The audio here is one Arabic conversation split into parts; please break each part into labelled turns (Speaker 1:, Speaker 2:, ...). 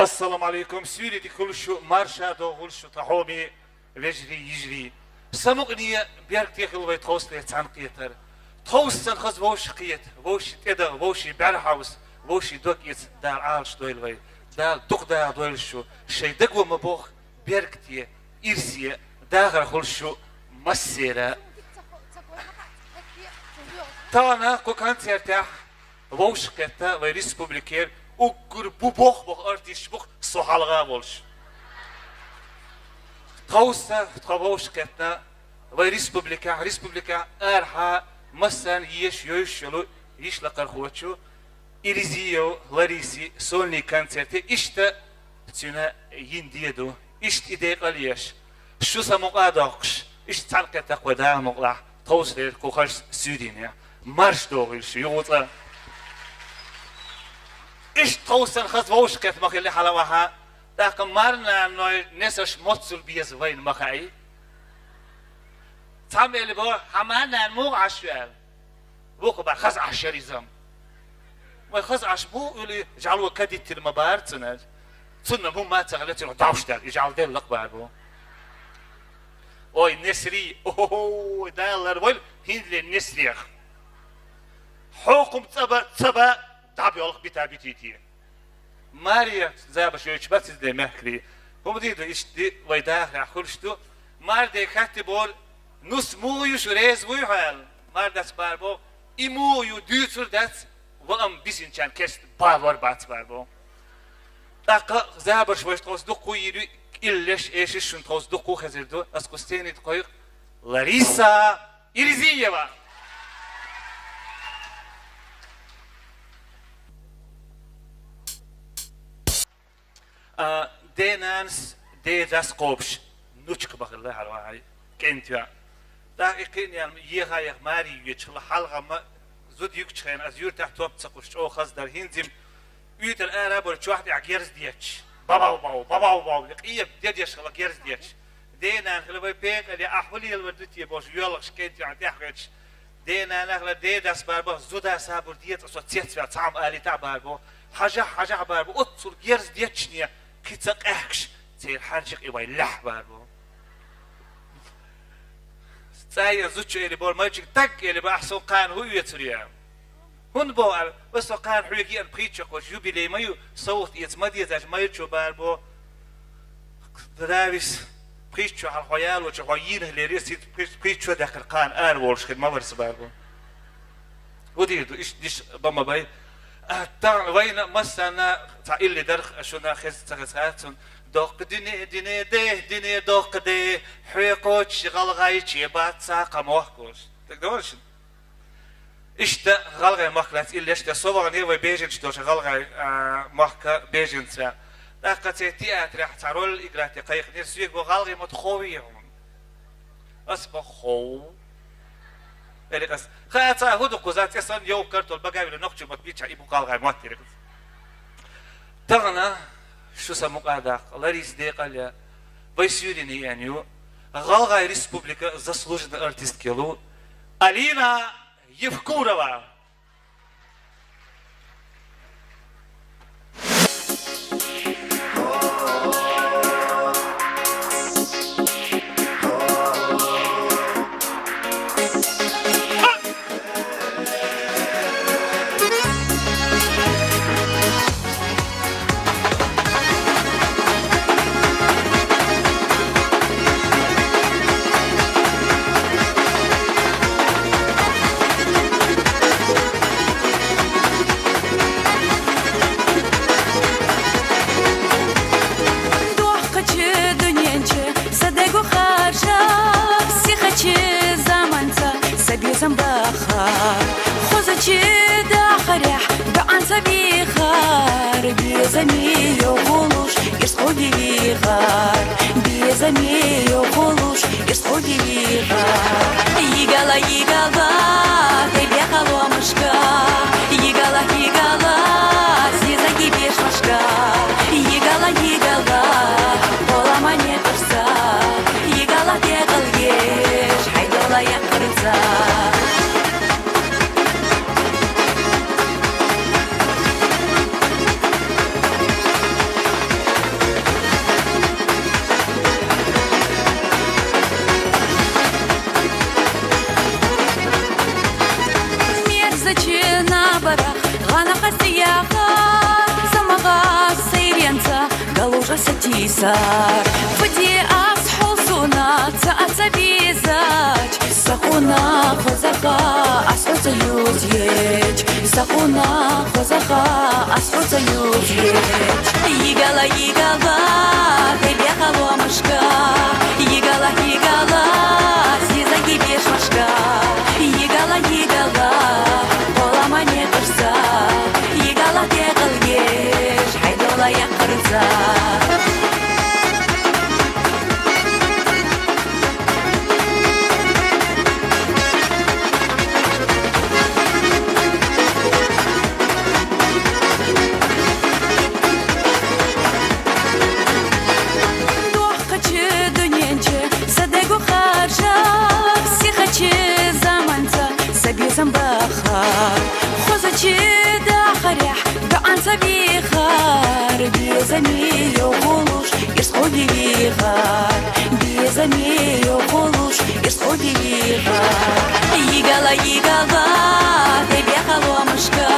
Speaker 1: السلام عليكم سوري دي كل شو مارشا دو كل شو تحومي وجري يجري سمقني بيرك تيخل ويتوصل يتعنقيتر توصل خز ووش قيت ووش تدا ووش بارحوس ووش دوكيت دار عالش دويل وي دار دوق دار دويل شو شي دقو مبوخ بيرك تي إرسية داخل كل شو مسيرة تانا كو كانت يرتاح ووش قيتا ويريسبوبليكير وقر بوخ بوخ ارتيش بوخ سوحالغا بولش توسا تخوش قيتا ويريسبوبليكا ارحا مثلا يش يلو يش لقر خوتشو إريزيو لاريسي سولني كانتيرتي إشتا تينا ينديدو إشت إديق اليش شو سمقادقش إشت تعلقة قدا مقلع توصل كوخش سودينيا مارش دوغيش يوطا إشت توصل خزوش كت مخلي حلوها لكن مارنا نوع نسش متصل بيز وين مخاي تعمل بو حمانا مو عشوال بوكو بخز عشريزم ويخز عشبو اللي جعلوا كديت المبارد سنة مو ما تغلت إنه داوشتر يجعل ده اللقبة بو أوي نسري أوه دالر ويل هندل النسري حكم تبا دابي الله بتابيتي ماريا زابا شو يشبت ده مهكري هم ديدو إشتي ويداخل خلشتو مار ده كاتبول نص مويوش ريز ويحال مار داس باربو إمويو ديوتر داس وام بيسين كان كست باور بات باربو داقا زابر شويش توس دقو يري إلش إيش شون توس دقو خزردو أسكستيني دقايق لاريسا إريزييفا دينانس دي داس قوبش نوتشك بخلا على واحد كنتيا دقيقين يعني يغايق ماري يتشل حلقة ما زود يكشخين از يور تحت توب تسقوش أو خز در هنزم يوت الآن بور شواحد عجيرز ديتش بابا لقيه بديش خلا جيرز ديتش دينا خلا بيك اللي أحولي الوردتي بوش يولش كنتي عن تحرج دينا نخلا دي داس باربو زودا سابور ديت أصوات سيت في طعم آلي تاع باربو حاجة باربو أتصل جيرز ديتشنيا كيتسق أحكش تير حرجق إيوي لح باربو سايا زوجة اللي بول ماجيك تك اللي بأحسن قان هو يتريا هون بول بس قان حريقي أن بريتشك وجوبيلي مايو صوت يتمدي تاج مايو باربو دراويس بريتشو على الخيال وجوين اللي ريس بريتشو داخل قان آن وولش خد ما برس باربو وديدو إيش ديش بما باي تان وين مثلا تعيل لي درخ شو خز تغساتون دوق ديني دوق دي حيقوش غلغايش يبات ساقا موحكوش تقدرش إشتا غلغاي مخلات إلا إشتا صور نيوي بيجنش دوش غلغاي مخكا بيجنسا لقد تياتر احترول إقراتي قيق نرسويك وغلغي متخويهم أصبح خو إليقس خاطا هدو قزات يسان يو كرتول بقاوي لنقشي متبيتش إبو غلغاي موتي تغنى شو سموك أداق لاريس ديق على ويسيوريني يعني غالغاي ريسبوبليكا заслуженный артист كيلو Алина Евкурова.
Speaker 2: галужася тисар. Воде асхолсуна цаацабизач. Сахуна хозаха асхолса юзеч. Сахуна хозаха асхолса юзеч. Игала тебе халомашка. Игала сизаги бешмашка. Игала полама не кырса. Игала тегылгеш хайдола якырса. Хозачи да харях, да анца вихар, безамею голуш, исходи вихар, безамею голуш, исходи вихар. Игала, тебе халомашка,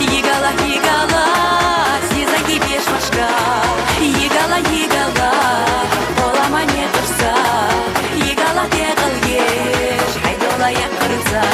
Speaker 2: игала, сизаги бешмашка, игала, полама не кырса, игала тегылгеш, хайдола якырса.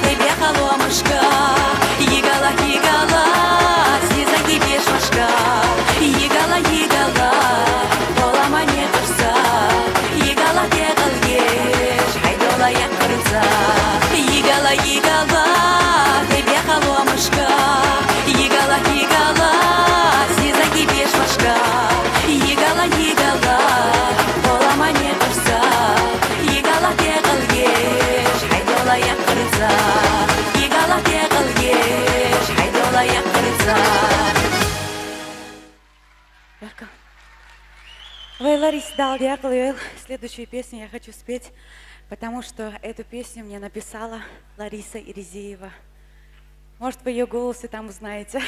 Speaker 2: Тебе халомашка, игала, сизаги бешмашка, игала, полама не кырса, игала тегылгеш, хайдола якырса. Игала, тебе халомашка, игала, сизаги бешмашка, игала, полама не кырса, игала тегылгеш, хайдола якырса. Игала тегылгеш, хайдола якырса.
Speaker 3: Ой, Лариса Далдякова, следующую песню я хочу спеть, потому что эту песню мне написала Лариса Иризеева. Может, по ее голосу там узнаете.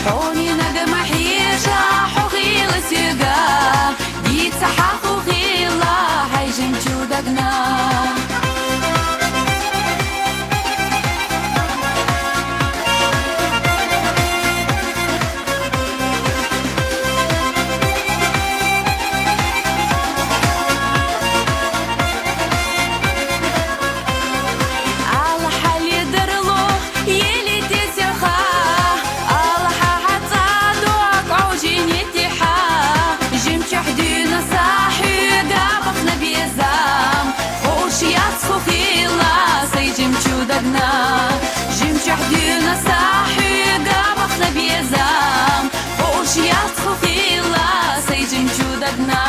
Speaker 2: حوني ندم حيجا حقيل سيجا ديت سحاقو خيلا حيجم جودقنا. Жимчах дюна сахи гамах на безам, хош я схуфила, сейджим чудагна.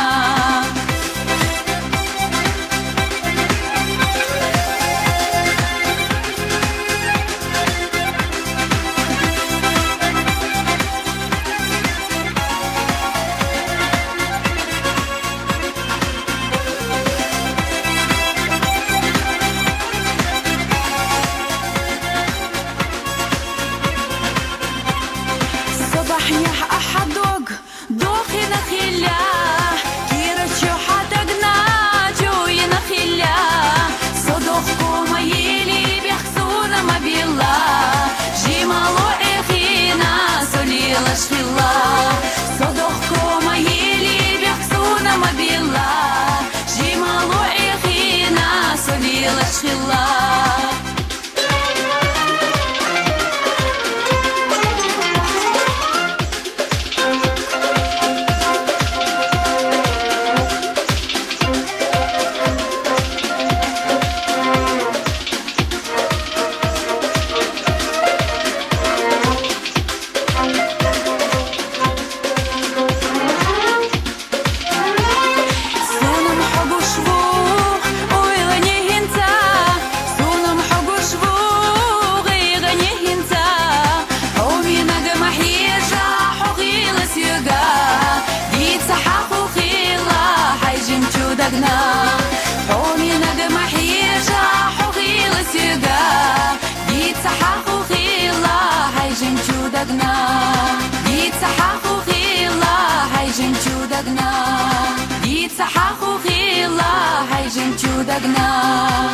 Speaker 2: догнал.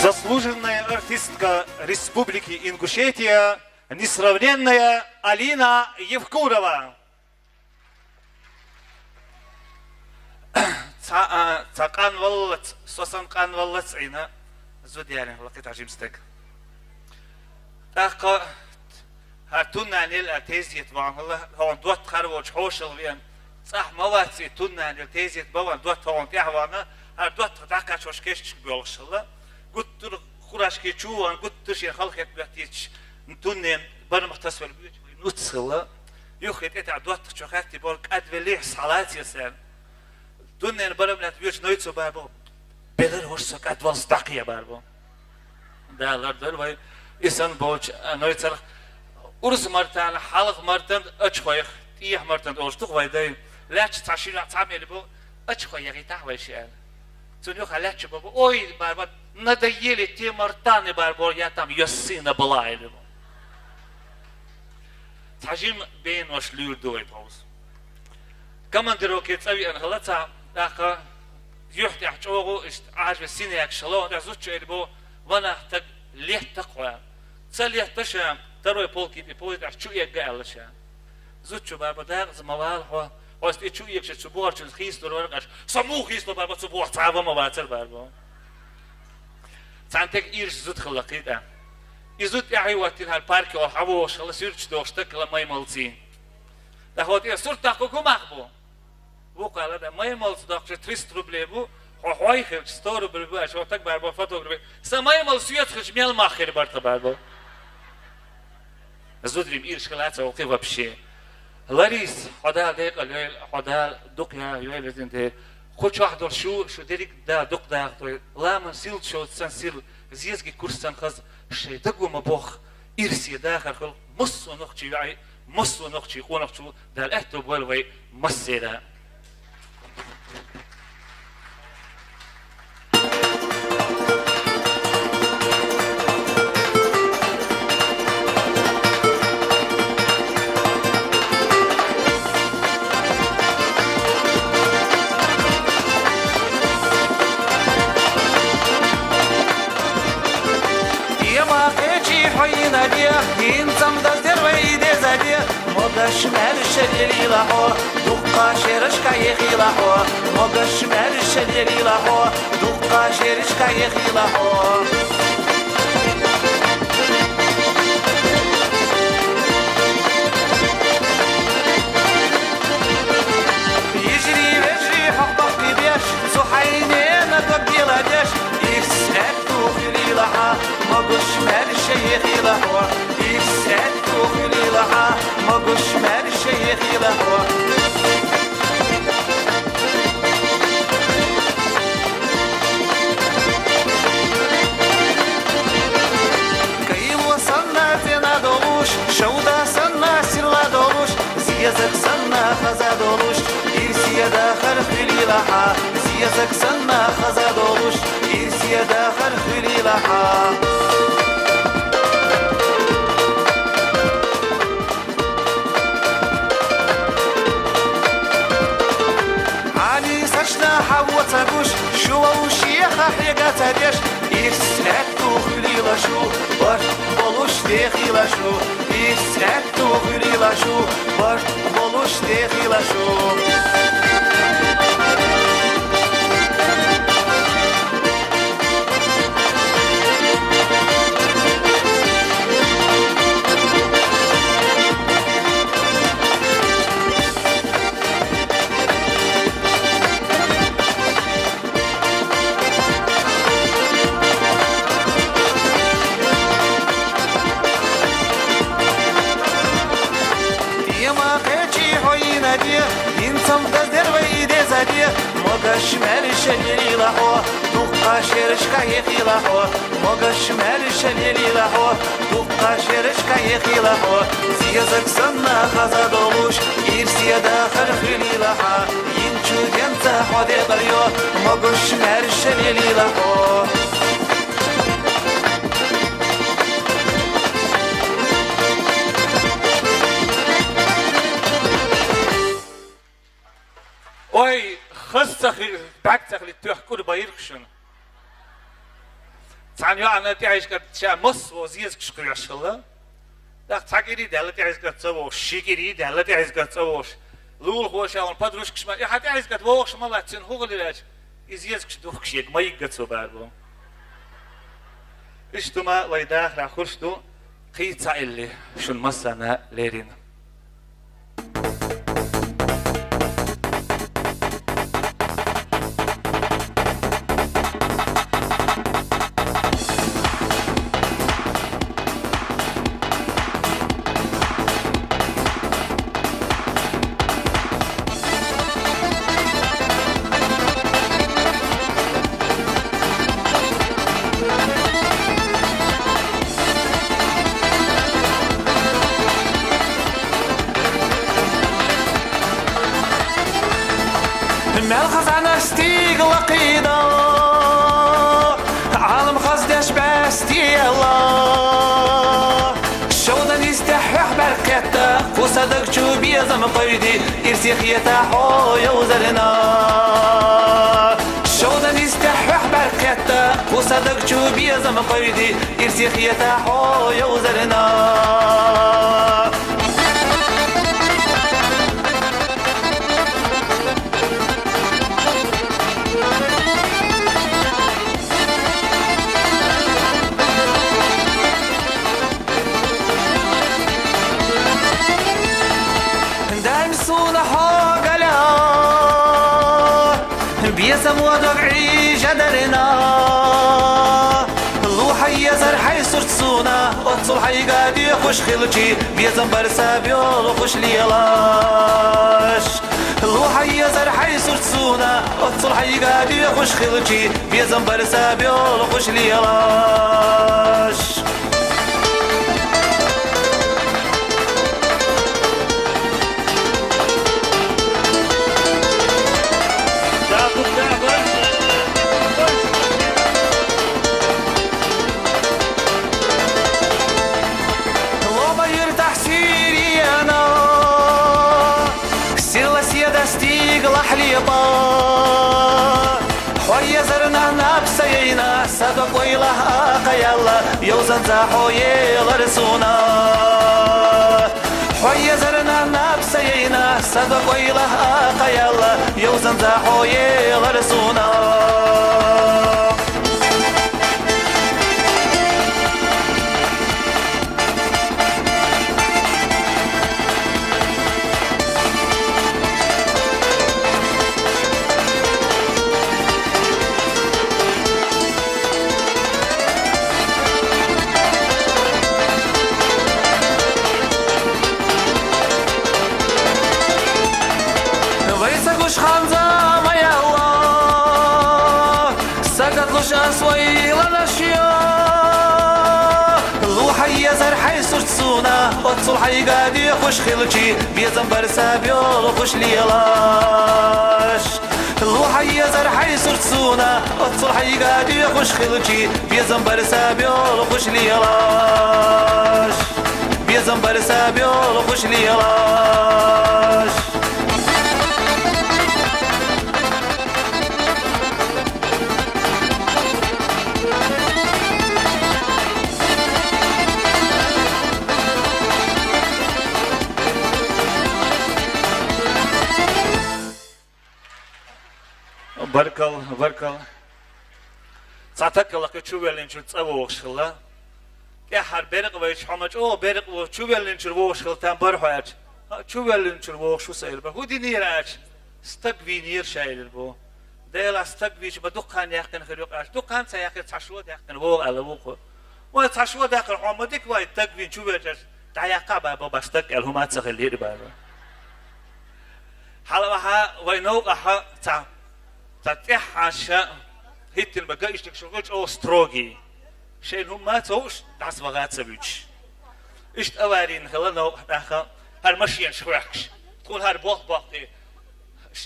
Speaker 1: Заслуженная артистка Республики Ингушетия, несравненная Алина Евкурова. Цакан валлац, сосан кан валлац ина, зудяне лакит ажимстек. Так, هاتونا نيل أتيزيت وان الله هون دوت خروج حوشل وين صح مواتي تونا نيل تيزيت بوان دوت هون تيهوانا دوت داكا شوش كيش بيولش الله قلت خراش كيشوان قلت شيء خلقت بيتيش نتونين بنا مختصر بيوت نوتس الله يخيت إتع دوت شوكاتي بولك أدفليح صلاتي سان تونين بنا من بيوت نويتسو باربو بدر هرسك أدوال ستاقية باربو ده لردل وين إنسان بولش نويتسر ورس مرتان حلق مرتان أشخويخ تيه مرتان أوشتوخ ويداي لاتش تعشيل تعمل بو أشخويخ يتعوي شيء تونيو خلاتش بابو أوي باربا نديلي تي مرتان باربو ياتام يسين بلاي بو تعجيم بين وشلور دوي باوس كمان دروكي تسوي أن خلاتها داخل يحتي حجوغو عاجب السنة يكشلون دعزوتشو إلبو وانا تق ليه تقوى تسليه تشام تروي بولكي بيبوي دع شو يقال شان زوجو بابا داغ زموال هو واست شو يكش تبوار شن خيس دورقش سمو خيس بابا تبوار تعبا ما باتر بابا تانتك ايرش زوت خلقيدا يزوت يعي وقتين هالبارك والحبوش خلاص يرش دوشتك لما يملتين ده هو تي صورت تاكو مخبو بو قال ده ما يملت داكش 300 روبل بو هواي خير 100 روبل بو شو تك بابا فوتوغرافي سما يملسيت خجميل ما خير برت بابا زودريم إيرش خلاص وقف بشيء لاريس حدا ديك حدا دقيا يويلتين ده خوش واحد شو ديريك دا دق دا لا من سيل شو سنسيل زيزكي كورسان خز شيء دقو مبوخ إيرسي داخل خل مص ونخشي يعي مص ونخشي ونخشو ده الأهتب والوي مصيدا
Speaker 4: إنسان دزدر ويدي زدي مقاش مالش اللي لاحو دقا شيرش كايخي لاحو مقاش مالش اللي لاحو دقا شيرش كايخي لاحو يجري يجري حقك بيش سحينين تبديل ديش يسألتو خلي لاحا مقاش مالش يخي لاحو يسألتو خلي لاحا مقاش مالش يخي لاحو كي وصلنا فينا دولوش شودا سنا سلا دولوش زيزك سنا خزا دولوش إرسي داخل خلي لاحا زيزك سنا خزا دولوش إرسي داخل خلي لاحا حوت أبوش شو وشيخ حيقة تديش يسعدتو خليلا شو بار بلوش دخيلا شو يسعدتو خليلا شو بار بلوش دخيلا شو مقاش مالش اللي لاحو دقا شيرش كايخي لاحو مقاش مالش اللي لاحو دقا شيرش كايخي لاحو زيزك سنا خزا دولوش إرسي داخل خلي لاحا ينشو جنتا حودي بريو مقاش مالش اللي لاحو
Speaker 1: Oi, خصك بعتك لتحكوا بيركشن. تاني أنا تعيش قد شيء مص وزيز كشكر يشلا. لا تاكيري ده لا تعيش قد سووش شيكيري ده لا تعيش قد سووش. لول هو شاون بدروش كشما يا حتى تعيش قد ووش ما لا تين هو اللي لاش. يزيز كشدوخ شيء ما يقدر سباربو. إشتما ويداخل أخرجتو قيت اللي شن مسنا ليرين.
Speaker 4: وصدق شو بيزم قيدي يرسيخ يتاحو يوزرنا شودا يستحح بركتا وصدق شو بيزم قيدي يرسيخ يتاحو يوزرنا بيسم ودقعي جدرنا اللوحي يزر حي سرسونا اتصل حي قادي خوش خلجي بيسم برسا بيول خوش ليلاش اللوحي يزر حي سرسونا اتصل حي قادي خوش خلجي بيسم برسا بيول خوش ليلاش صدق ويله آقيالله يوزن زاحوي لرسونا حوي زرنا نفسينا صدق ويله آقيالله يوزن زاحوي لرسونا أسوي للأشياء اللوحي يزر حي سرسونا اتصل حي قادي خوش خلجي بيزن برسا بيول خوش ليلاش اللوحي يزر حي سرسونا اتصل حي قادي خوش خلجي بيزن برسا بيول خوش ليلاش بيزن برسا بيول خوش ليلاش
Speaker 1: بركل صعتك الله كتشوف اللي نشوف تصوّر شغلة كحر برق ويش حمج برق وتشوف اللي نشوف شغلة تام برحات تشوف اللي نشوف شو صاير هو دي نيرات استقبي نير شايل بو ده استقبي بدقان يقن خلوق دقان سيقن تعشوا يقن هو على وقه وتعشوا داخل حمدك ويتقبي نشوف تعيقا بابا بستقل هم تسخلي بابا حلوها وينوقها تام تتحاشا هيت المجايش تكشوش أو ستروجي شيء هم ما توش دعس بغات سبيش إيش أوارين خلنا داخل هالمشيان شويحش تقول هالبوق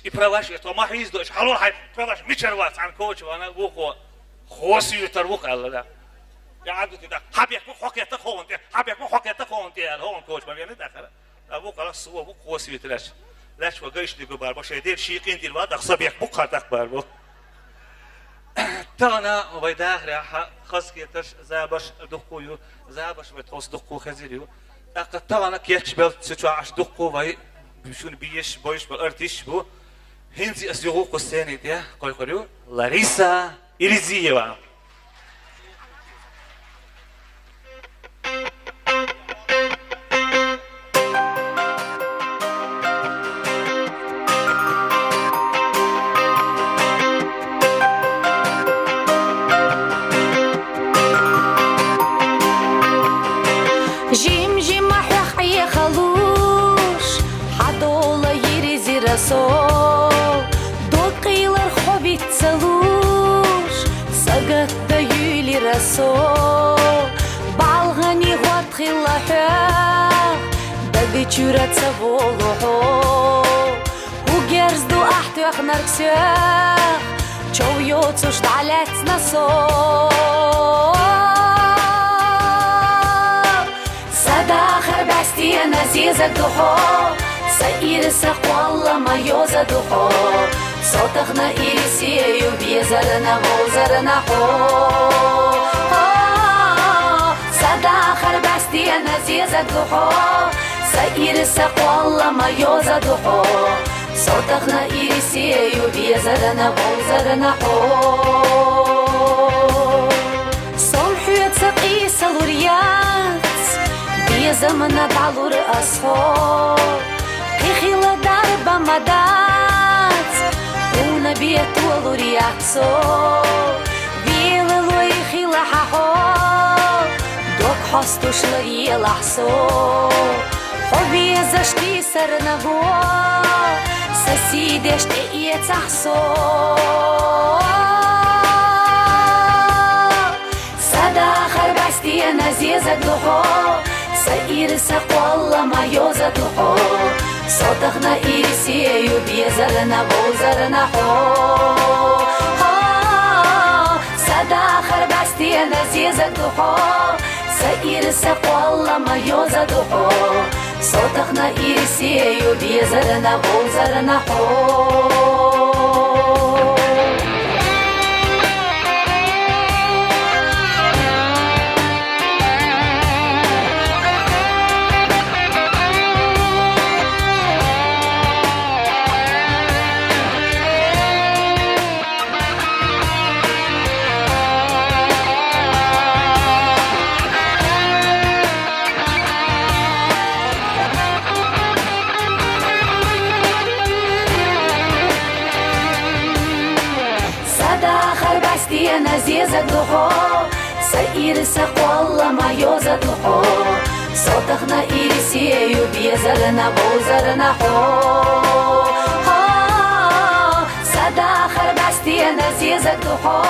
Speaker 1: يبرواش يتوما حيز دوش حلول حي برواش ميشروات عن كوتش وأنا وقو خوسي يتروق على ده يعدو كده حبيك حكي تخون حبيك حكي تخون تي هون كوتش ما بيني داخل أبوك على الصوب أبوك خوسي يتلاش لاش وقايش دي قبار باش يدير شيقين دي الواد أخصب يحبوك خارتك باربو تانا وبيداخل خاص كيتش زابش دقويو زابش بتوس دقو خزيريو أقد تانا كيتشبل تشوعش دقو باي بشون بيش بايش بالأرتيش بو هنزي أسيغو قصاني دي قوي قريو لاريسا إريزيوا
Speaker 2: Dokıylar hobbit saluş Sagat da yüli raso Balgani huatkhilla haq Dagi çurat savoloho Ugerz du ahtu akhnar ksях Çov yotsuş dalet naso Sadakhar bastiya nazizak duho Саирса хуалла майоза духо Сотахна ирисею везарна возарна хо Садахар бастия назеза духо Саирса хуалла майоза духо Сотахна ирисею везарна возарна хо Солхует сaqisa лурьят Безамна далур асхо خيلا دربا مدات ونا بيت ولورياتسو بيل لوي خيلا ححو دوك حستوش لري لحسو حبي زشتي سرنغو سسيدش تقيت احسو سدا خربستي نزيزك دخو سئير سقوالله ما يوزا دخو صوتخنا إيرسيو بيزرنا بوزرنا حو سدا خربستي نزيزك دخو سئير سقوالله ما يوزا دخو صوتخنا إيرسيو بيزرنا بوزرنا حو نزيزك دخو سئير سقوالله ما يوزا دخو صوتخنا إيرسيو بيزرنا بوزرنا حو سدا خربستي نزيزك دخو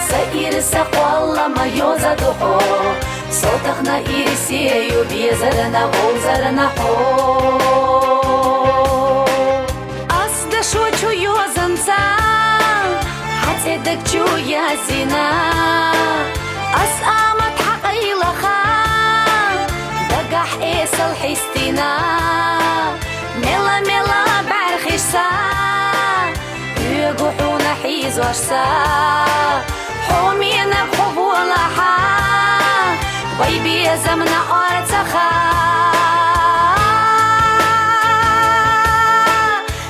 Speaker 2: سئير سقوالله ما يوزا دخو صوتخنا إيرسيو بيزرنا بوزرنا حو أصد شو چو يوزنسا حتدك جو يا زنا أسامت حقي لخا دقح إيس الحستنا ملا ملا بعرخشسا يقحونا حيز ورسا حومينا بحبو لحا ويبي زمنا أرتخا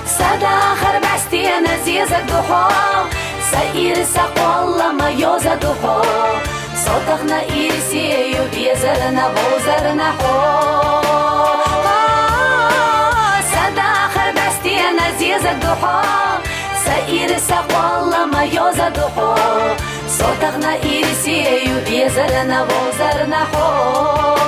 Speaker 2: سدا خربستي نزيزك دخو سئير سقوالله ما يوزا دخو صوتخنا إيرسيو بيزرنا بوزرنا حو سدا خربستي نزيزك دخو سئير سقوالله ما يوزا دخو صوتخنا إيرسيو بيزرنا بوزرنا حو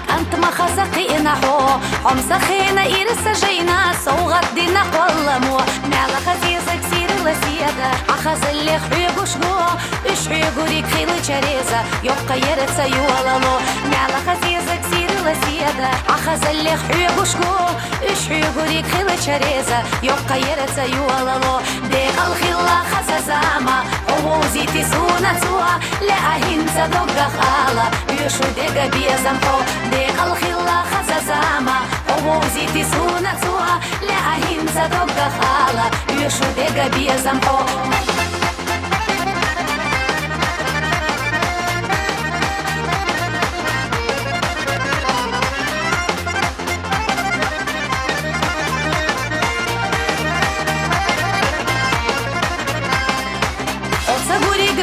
Speaker 2: أنت ما خزقينا حو هم سخينا إرس جينا صوغت دينا قولمو مالا خزيزك سير لسيادة أخذ اللي خيقو شغو إش حيقو ريك خيلي چريزة يبقى يرتسا يوالالو مالا خزيزك سير لسيادة أخذ اللي خيقو شغو إش حيقو ريك خيلي چريزة يبقى يرتسا يوالالو ديق الخيلا خزازاما ووزيتي سونا توا لأهنسا دوغا خالا يشو ديقا بيزمحو ديق الخيلا خزازاما ووزيتي سونا توا لأهنسا دوغا خالا يشو ديقا بيزمحو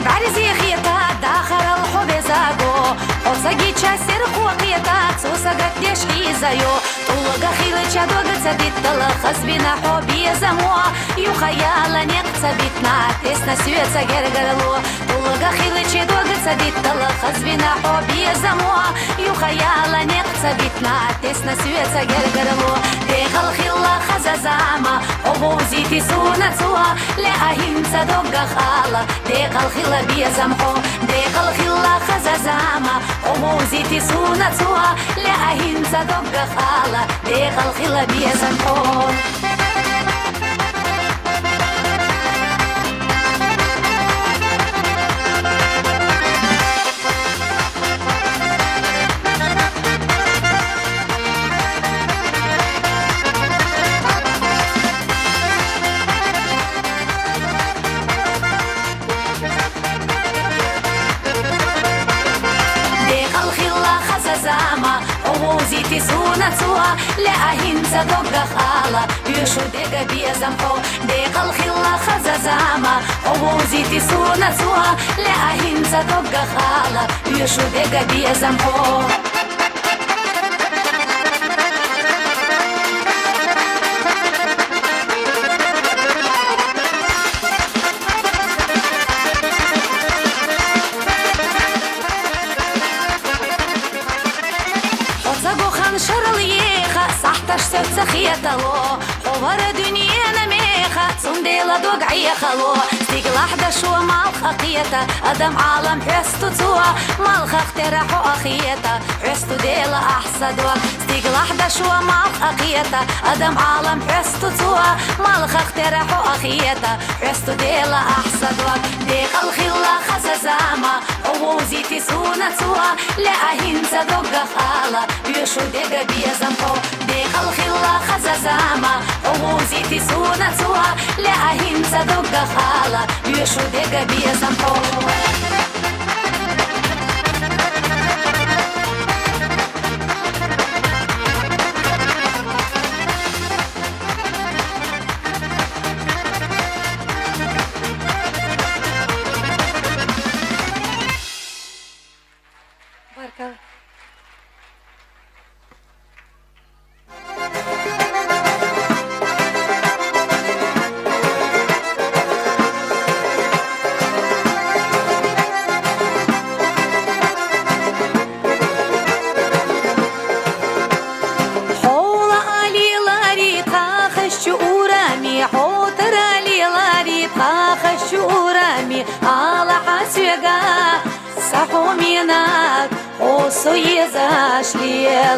Speaker 2: بعرزي خيطا داخل الحب زاغو وساقي تشاسر خوقيتا سوساقت يشحي زيو طلقا خيلة شادوغا تسبيت تلخص بنا حبي زموا يو خيالا نيقتا بيتنا تسنا سويتا جرغرلو طلقا خيلة شادوغا تسبيت تلخص بنا حبي زموا يو خيالا نيقتا بيتنا تسنا سويتا جرغرلو ديخل خيلا خزازاما وبوزيتي سونا توا لأهنسا دوغا خالا ديخل خيلا بيزمحو ديخل خيلا خزازاما وموزيتي سونا توا لأهنسا دوغا خالا ديخل خيلا بيزمحو ووزيتي سونا توا لأهنسا دوغا خالا يشو ديقا بيزمحو ديق الخلا خزازاما ووزيتي سونا توا لأهنسا دوغا خالا يشو ديقا بيزمحو خيطلو وورا دنيا نميخة صنديلة دوقعية خلو ستيق لحظة شو مال خقيتا أدم عالم حستو توا مال خخترحو أخيتا حستو ديلا أحسد وقت ستيق لحظة شو مال خقيتا أدم عالم حستو توا مال خخترحو أخيتا حستو ديلا أحسد وقت ديق الخلا خزازاما ووزيتي سونا توا لأهنسا دوغا خالا يشو ديقا بيزمحو ديق الخلا خزازاما ووزيتي سونا توا لأهنسا دوغا خالا يشو ديقا بيزمحو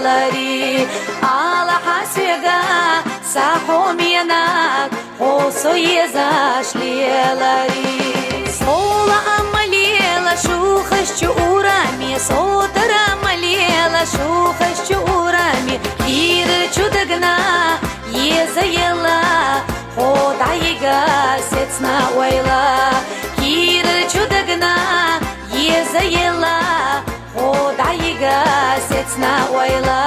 Speaker 2: Лари, Аллаха свега, сахоминак, осуе зашли лари. Сола амалела, шуха с чурами, сотара малела, шуха с чурами, кира чудагна, езаела, ходайга, сецна уайла, кира чудагна, езаела. ودعيقة ستنا ويلا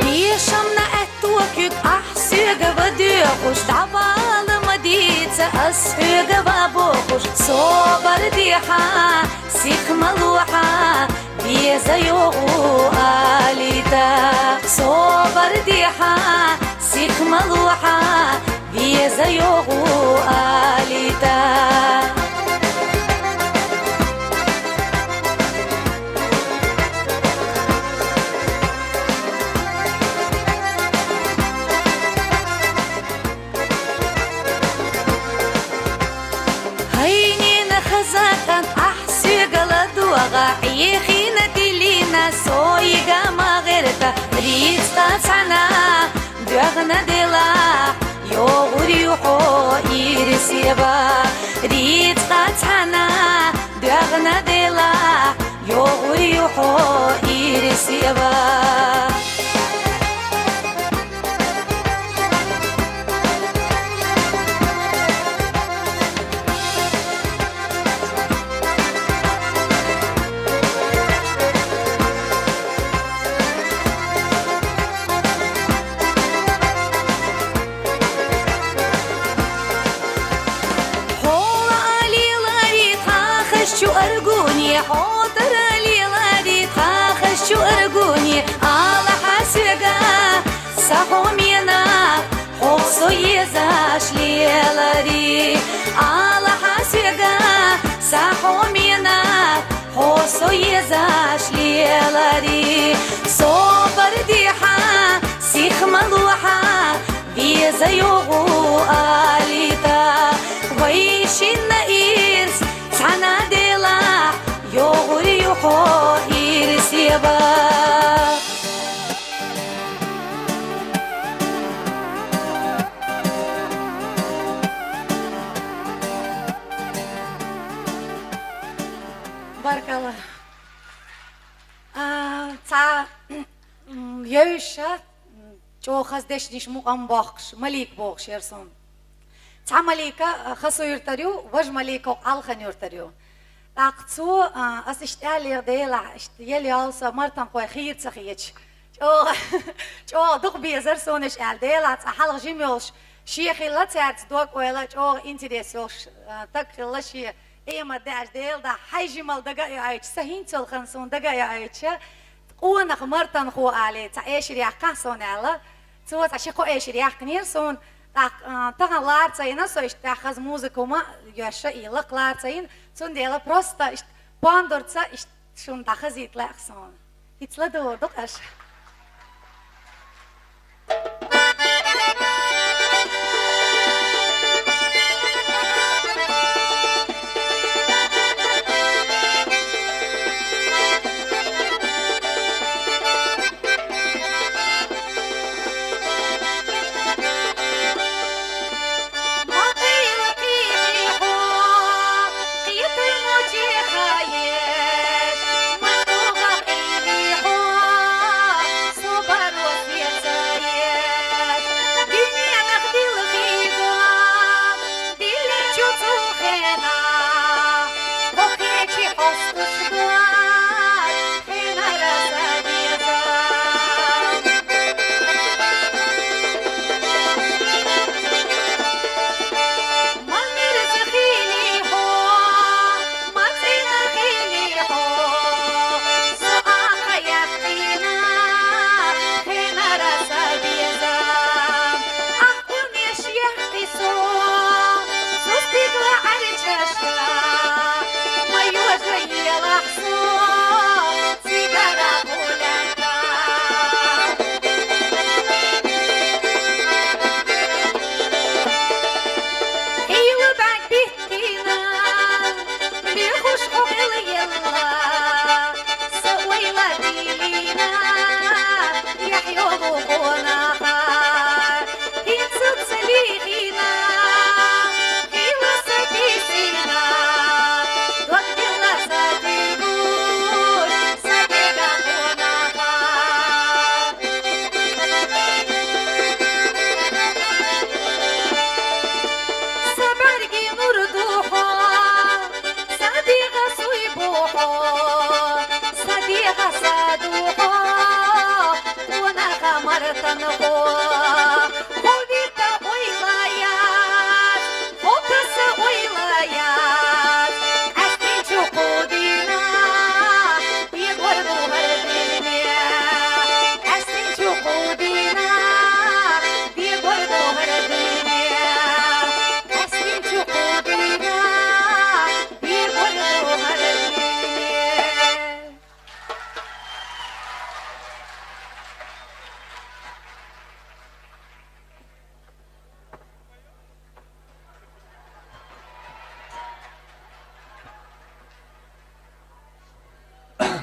Speaker 2: بيشمنا أتوكيك أحسيق وديخوش دعوال مديتة أسحيق وابوخوش صوبر ديحا سيخ ملوحا يزيو آلي алита صبر ديحة سيخ ملوحة بيزا يوغو алита خزاكن أحسي قلدو غاحي دلينا سويقا ما غيرتا ريت تاتعنا دوغنا ديلا يوغري وحو إيرسيبا ريت تاتعنا دوغنا ديلا يوغري وحو إيرسيبا حاضر ليلادي خاخش أرجوني على حسجة سحومينا حوصو يزاش ليلادي على حسجة سحومينا حوصو يزاش ليلادي صبر ديحة سيخ ملوحة بيزا يوغو آليتا ويشين إيرس تعنا ديلا يوغري يوحو إيرسيبا بارك الله تا يوشا جو خزدشنيش مقام باخش مليك باخش يرسون تا مليكا خسو يرتريو وج مليكا وقالخن يرتريو تاقصو أس اشتالي ديلا اشتيالي ألسا مرتن قوي خير تخيج جو دق بيزر سونش ال ديلا تحلق جيميوش شيخي لا تعت دوك ولا جو انتريسيوش تقل شي ايما داش ديل دا حي جمال دقايا عيش سهين تلخن سون دقايا عيش قونا مرتن خو علي تعيش رياح كاسون على تو تشيكو ايش رياح كنير سون تاع لارتين سويش تاخذ موسيقى ما يشا يلق لارتين سون ديلا просто باندورца شون تاخذ يطلع سون يطلع دور دقش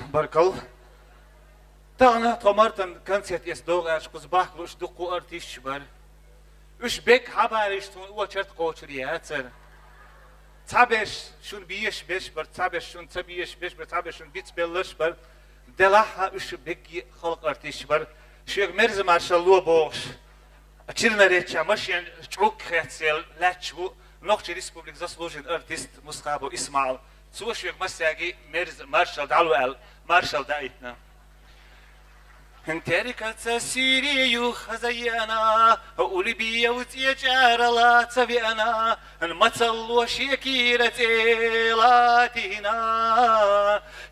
Speaker 1: بركل تانا تمرتن كنسيت يسدوغاش قزباح لوش دقو ارتيش بر وش بك حبارش تون وچرت قوچريات تابش شون بيش بيش بر تابش شون تبيش بيش بر تابش شون بيت بلش بر دلها وش بك خلق ارتيش بر شيخ مرز ما شاء الله بوش أكيرنا ريتشا ماشي شوك خياتسيل لاتشو نوختي ريسبوبليك زاسلوجين ارتيست مسخابو اسماعيل سو شيخ مساجي مرز مارشال دالو مارشال دايتنا انتركت سيريو خزيانا ولبيا وتيجار لا تبيانا المثل وشيكيرة لاتينا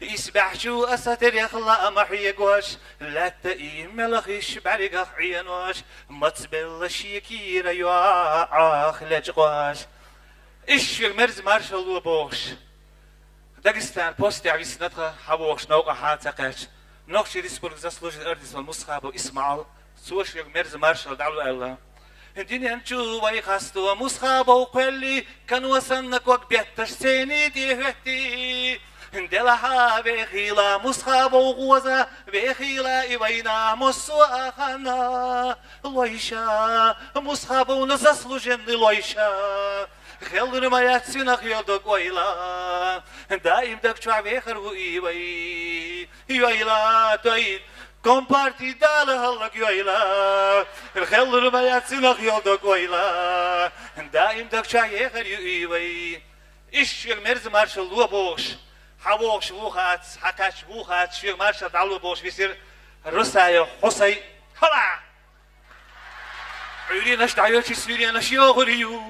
Speaker 1: يسبح شو أساتر يخلق محيقوش لا تقيم ملخيش بعرق عينوش ما تبل شيكيرة يواعخ لجقوش إيش المرز مارشال وبوش داغستان بوستي عيسنتها حبوش نوقع حاتقاش نوختي ريسبوبليك زاسلوجين ارتيست والمسخابو اسماعيل سوش مرز مارشال دعلو الله هنديني انشو ويخاستو مسخابو قولي كان وسنك وقبيتش سيني ديهتي هندلها بخيلا مسخابو غوزا بخيلا إبينا مسو أخانا لويشا مسخابو نزاسلوجين لويشا خيل ما ياتسينا خيودك ويلا دايم دك شعبي خربو إيوي يويلا تويد كومبارتي داله هلك يويلا الخيل ما ياتسينا خيودك ويلا دايم دك شعبي خربو إيوي إيش المرز مارشال وبوش حبوش بوخات حكاش بوخات شيخ مارشال دعلو بوش بيصير رسايا حسي هلا عيريناش دعيوشي سيريناش يغريو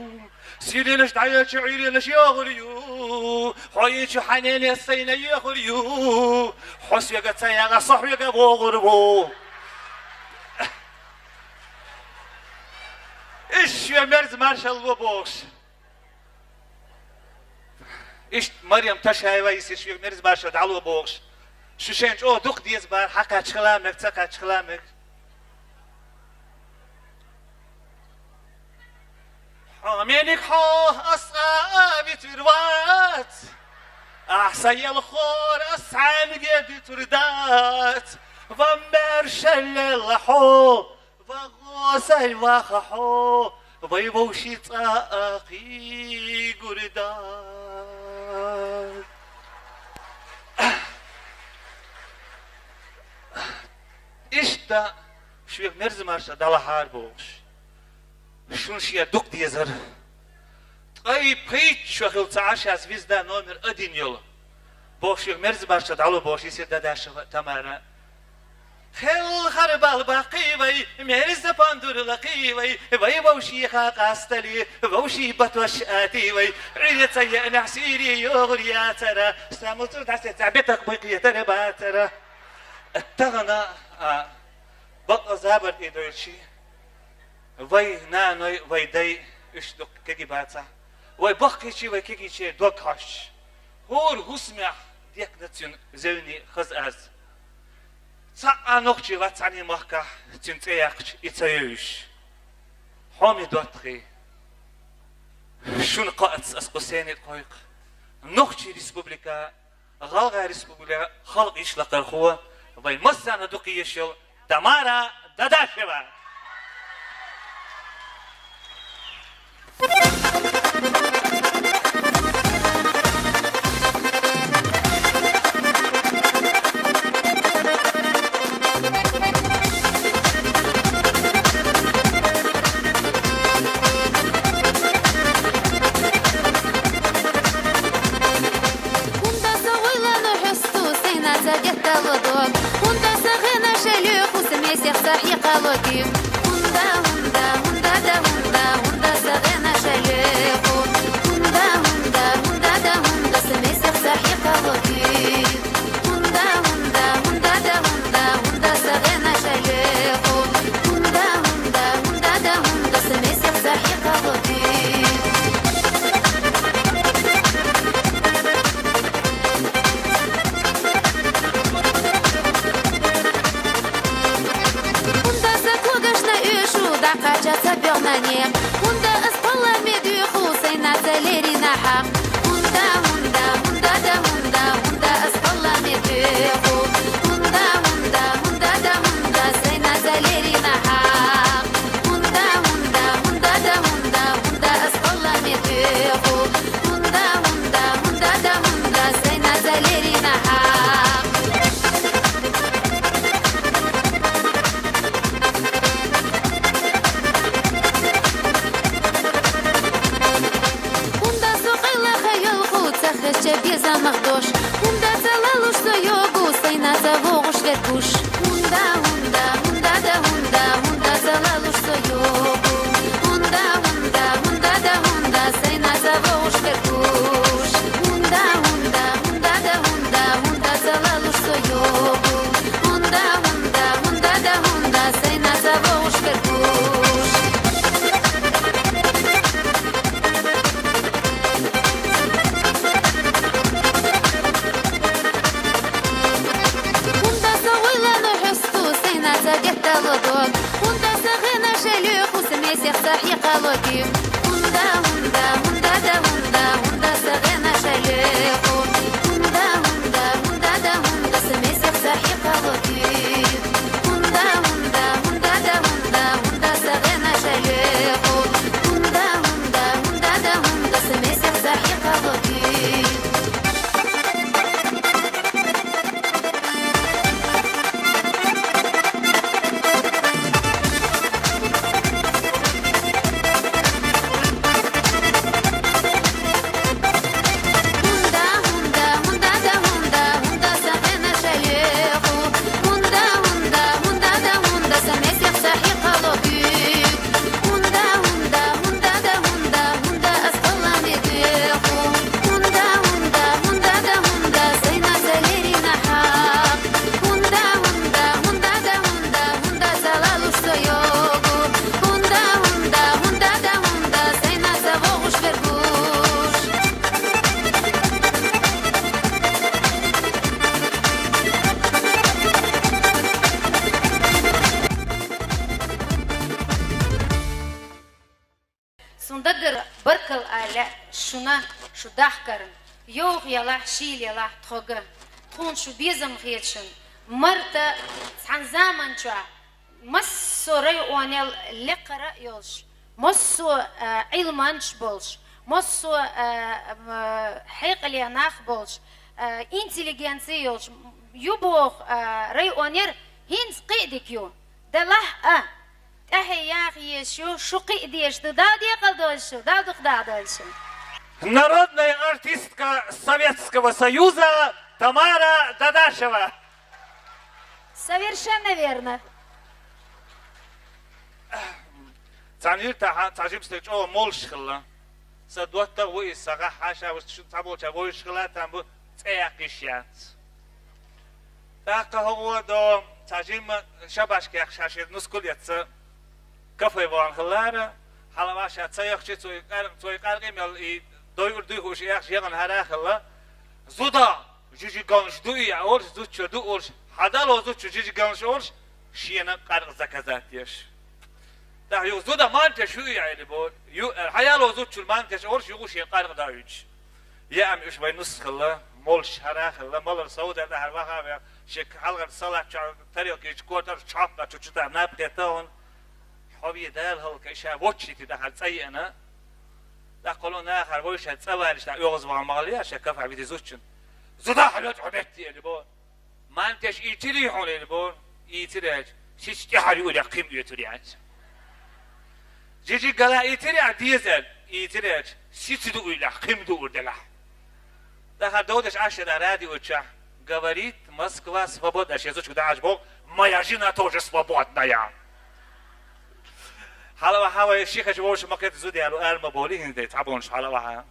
Speaker 1: سيريناش دعيوشي عيريناش يغريو حويتش حنيني السينا يغريو حس يقا تسياغا صح يقا بوغربو إيش يا مرز مارشال وبوش إيش مريم تشاي ويسي شو مرز مارشال دعلو بوش شو شنج أو دوق ديز بار حكا تشخلامك تكا تشخلامك حامينك حو أصابي تروات أحسي الخور أسعام جدي تردات فمبر شل الحو فغوسي وخحو ويبوشي تاقي قردات إشتا شو مرز مارشا دالا حاربوش شون شيا دوك ديزر طيب قيت شو خل تعاش از ويزدا نومر ادين يولا بوش مرز مارشا دالو بوش يصير داداش تمارا خل خربال باقي وي مرز باندور لقي وي بوشي خاق استلي بوشي بتوش اتي وي عيت يا نحسيري يغريا ترى سامتو داس تعبتك بقي ترى باترى التغنى بقى زابر إيدوشي وي نانوي وي داي اشدق كيكي باتا وي بقيشي وي كيكيشي دوكاش هور هسمع ديك نتين زوني خزاز تا نوختي واتاني مخكا تنتياكش يتايوش حامي دوتري شون قاعد اسقسيني القويق نوختي ريسبوبليكا غالغا ريسبوبليكا خلق يشلق الخوة وي مسانا دوكيشيل تمارا داداشيبا
Speaker 2: Hunda, hunda, hunda da hunda, hunda asfalla medyo. йогу. Хунда, хунда, хунда да хунда, сей назову шкеркуш. Хунда савилану хусту, сей назагет алодот. Хунда сагена шелюх, усмесех сахи қалоки. Хунда, хунда, хунда да хунда, хунда сагена шелюх. Хунда, хунда, хунда да хунда, смесех сахи қалоки. Хунда, хунда, хунда да хунда, хунда сагена шелюх. Хунда, хунда, хунда да хунда, смесех сахи қалоки.
Speaker 5: Сундагыр быркыл аля шуна шудахкарын. Йоух ялах шил ялах тхога. Тхун шу безам хетшин. Марта цанзаман чуа. Массо рай уанел лекара йолш. Массо илманш болш. Массо хайqli yanах болш. Интеллигенция йолш. Юбох рай уанер хинс қидик ю. Далах يا أخي شو قيديش دادي قدوشو دادو قدادوشو.
Speaker 1: Народная артистка Советского Союза Тамара Дадашева.
Speaker 5: Совершенно верно.
Speaker 1: تعنير تعجب استيجوا مول شغلة. سدوات تقوي سقى حاشا وتابو تقوي شغلة تامبو تأكيشات. هو دو تعجب شباش كيخشاشيد نسكول يتس. كفاية وان خلارة حالا باشا تسيخشي توي قارقيم يل دوي خوش يخش يغن هرا خلا زودا جيجي قانش دوي أورش زوتش دو أورش حدالو زوتش جيجي قانش أورش شينا قارق زكازاتيش ده يو زودا مانتش هو يعني بول يو حيالو زوتش المانتش أورش يغوش يقارق دايج يا أمي إيش بينص خلا مولش هرا خلا مولر سودا ده هرواها شك حلقة صلاة طريق يشكوتر شعبنا تشوتا نابتون حبي دال هل كيشا واتشي تدا هالسيئنا دا قولون آخر ويش هالسوالش دا يغز وعماليا شكاف عبيد زوجن زدا حلوت عبيتي اللي بول ما انتش ايتري حول اللي بول ايتريج شيش تحري ولا قيم يتريج جيجي قلا ايتري ديزل ايتريج شيش دو ولا قيم دو دلا دا دودش عشرة راديو تشا говорит Москва свободна شيزوش كده عجبوك моя жена тоже свободная حالا هوا الشيخ جوش ما كنت زودي على أرم بولي هندي تعبونش حالا وها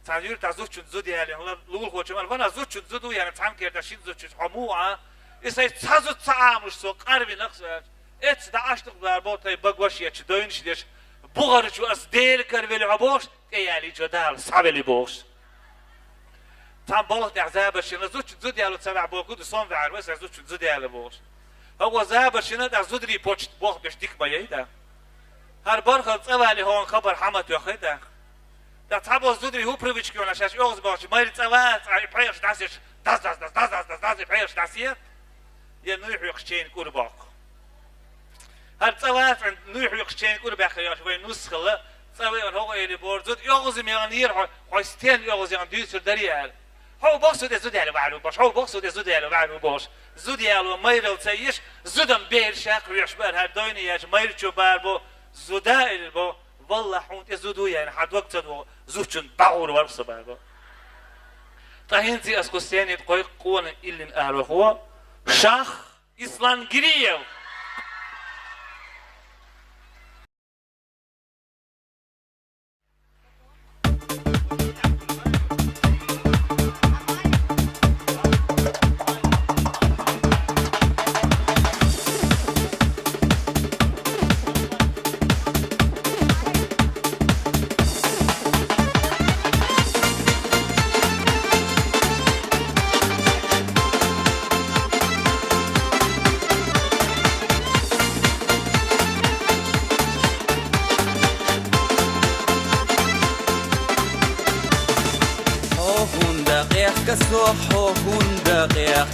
Speaker 1: تعجير تعزوج شد زودي على هلا لول هو جمال وانا زود شد زودو يعني تعم كير تشين زود شد حموعة إسا تعزود تعامش سو قرب نقص إتس دعشت ضربات بقوش يتشدوينش ليش بغرج وأصديل كربل عبوش كيالي جدال صعب اللي بوش تعم بلغت عذابش أنا زود شد زودي على سبع بوكود صوم في عروس زود شد زودي على بوش هو زابش أنا زود ري بوش بوخ بيش ديك بيدا هر برخل تسوالي هون خبر حمد يخيده دا تابو زودري هو بريفيتشكي ولا شاش يوغز باش ماير تسوات عيبايش داسيش داس عيبايش داسيت يا نوح يخشين كورباق هر تسوات نوح يخشين كورباق يا شوي نسخله تسوي هو اللي بورزود يوغز ميانير حستين يوغز يان ديسر دريال هو بوكسو ده زودي على بعلو باش هو بوكسو ده زودي على بعلو باش زودي على ماير تسيش زودم بير شاق ويشبر هر دويني ياش ماير تشبار بو زودائل بو والله حونت زودو يعني حد وقت دو زوجن باور ورس بابا تهينتي اسكوسيني تقوي قوان إلين أهل هو شاخ إسلام جريو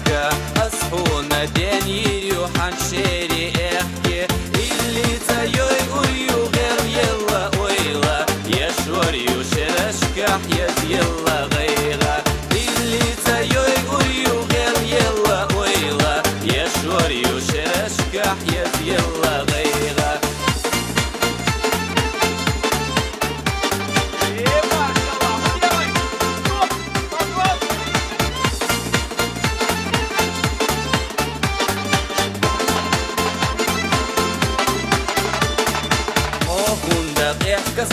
Speaker 4: احكى أصحونا دنيا يوحن شيري احكي اللي تايوي ويو غير يلا ويلا يشور يشرشكح يز يلا غيغا اللي تايوي ويو غير يلا ويلا يشور يشرشكح يز يلا غيغا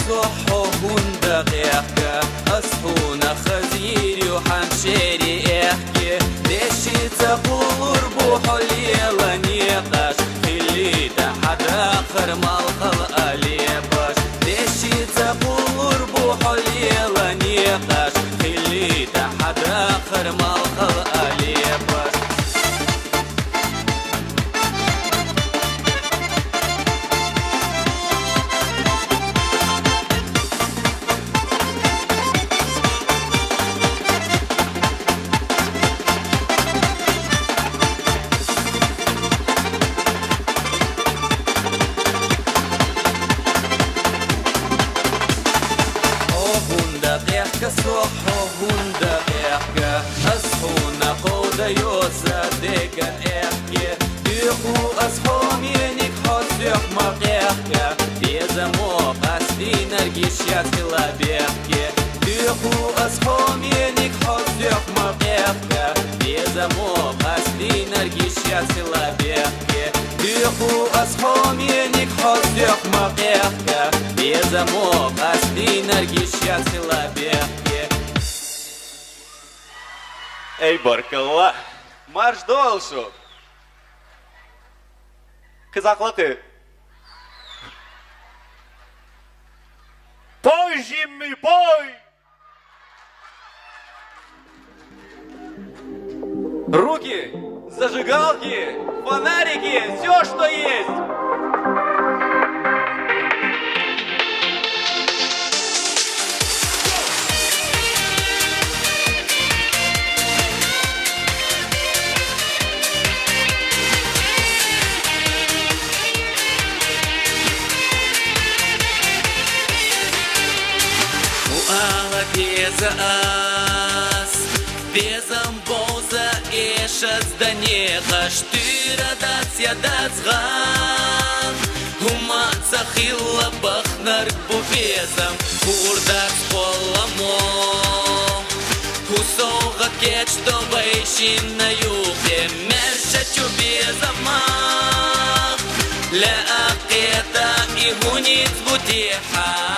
Speaker 4: صحو هوندا غيحكا أصحونا خزيري وحنشيري احكي ليشي تقول ربوحو ليلا نيقاش اللي تحت آخر مالخل أليباش ليشي تقول ربوحو ليلا نيقاش اللي تحت آخر مالخل أليباش صحو هوندا احكى أصحونا قودة يوسا ديكن احكي ديخو أصحو مينيك حسيح مقيحكى بيزمو قاسدي نرجيش ياسلا بيحكي ديخو أصحو مينيك حسيح مقيحكى بيزمو قاسدي نرجيش ياسلا بيحكي ديخو أصحو مينيك حسيح مقيحكى بيزمو قاسدي نرجيش ياسلا بيحكي
Speaker 6: Ey barkallah, marş doluşu. Kızaklatı.
Speaker 1: Пой, Жимми, пой!
Speaker 6: Руки, зажигалки, фонарики, все, что есть.
Speaker 4: Безам боза ешац да неха штыра дац я дацган Умаца хилла бахнар бубезам Урдац поламо Усоға кеч то вайшин на юге Мерша чубезама Ля акета и гуниц бутиха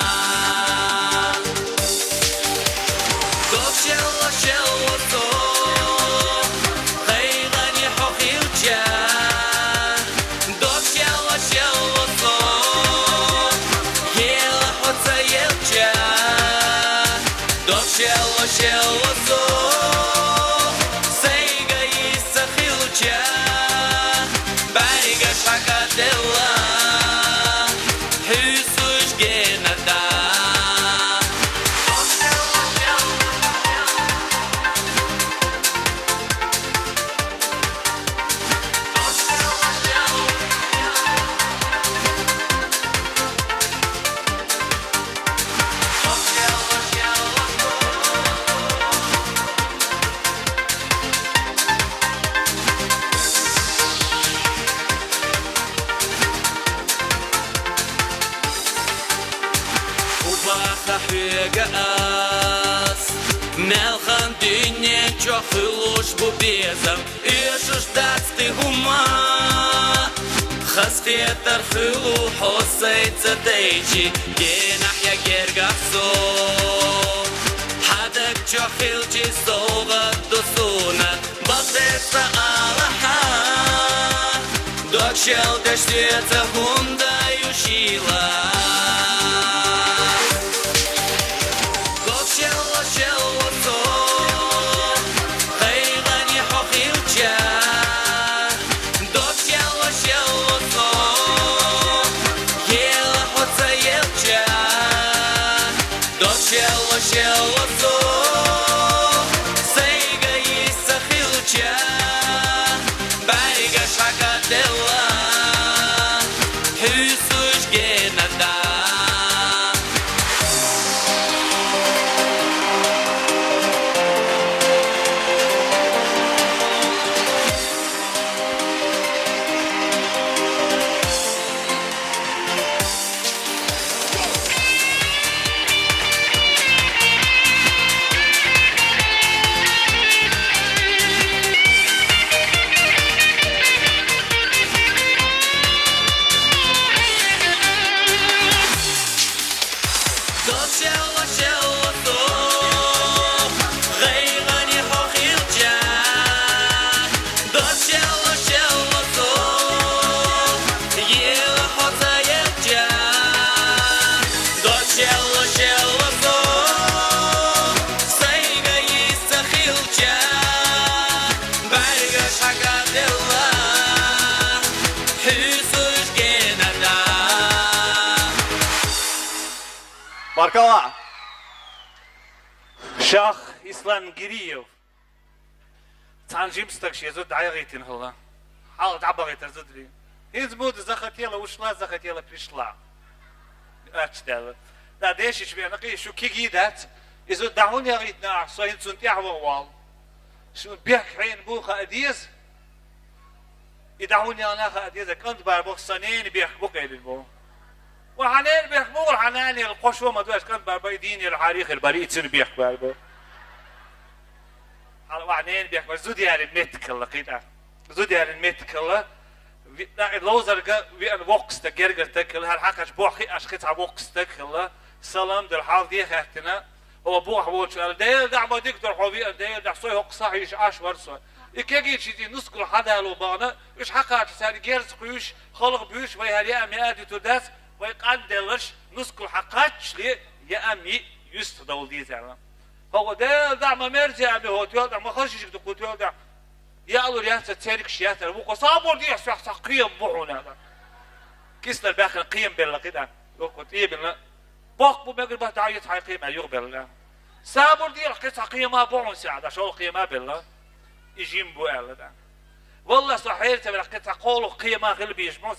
Speaker 4: Мелхан дыне чохылуш бубезам Ишуш дацты гума Хасфетар хылу хосайца дейчи Генах я гергахсо Хадак чохылчи сова досуна Балтеса Аллаха Докшел дэштеца гунда юшила Сейга и сахилча حقادلا حسوش جندا
Speaker 6: Barkala.
Speaker 1: Şah İslam Giriyev. Tanjim stakşi zod дайгитин хала. Хал дабагитер зодри. Из муд захотела ушла, захотела пришла. Ачтала. Да дешиш бе нaqi şu kigidат. İzo dahun yagitna soyin suntiahwa wal. Şu bihrin bu khadiyas. يدعون يا ناخ أديزة كنت باربوخ سنين بيحبوك إلى وحنين بيحبوك الحناني القشوة ما دوش كنت باربوخ ديني الحريق البريء تصير بيحب باربوخ على وحنين بيحب زودي على الميت كلا قيدا زودي على الميت كلا لوزر وين وقت تجرجر تكلا هالحكش بوحي أشخيص على وقت تكلا سلام در حال دي خاتنا هو بوح وش ديل دعم دكتور حبيب ديل دع صوي هق صحيح عاش ورصة إكيجي شيء نسكر حدا لو بانا إيش حكات ساري جيرز قيوش خلق بيوش ويهالي أمي أدي تداس ويقدرش نسكر حكاتش لي يا أمي يستدول دي زعما هو ديل دعم مرجع أمي هو تيال دعم خشيش بتقول تيال دعم يالو رياسة تاريخ شياتر بوكو صابور دي يحسح قيم بوحنا كيسنا الباخر قيم بالله كده وقت إيه بالله باق بو مقر بها تعيط حي قيمة يقبل صابور دي القصة قيمة بوحن ساعدة شو القيمة بالله يجيم بو أهل ده والله صحيح تبي القصة قولوا قيمة غلبي يجمعوا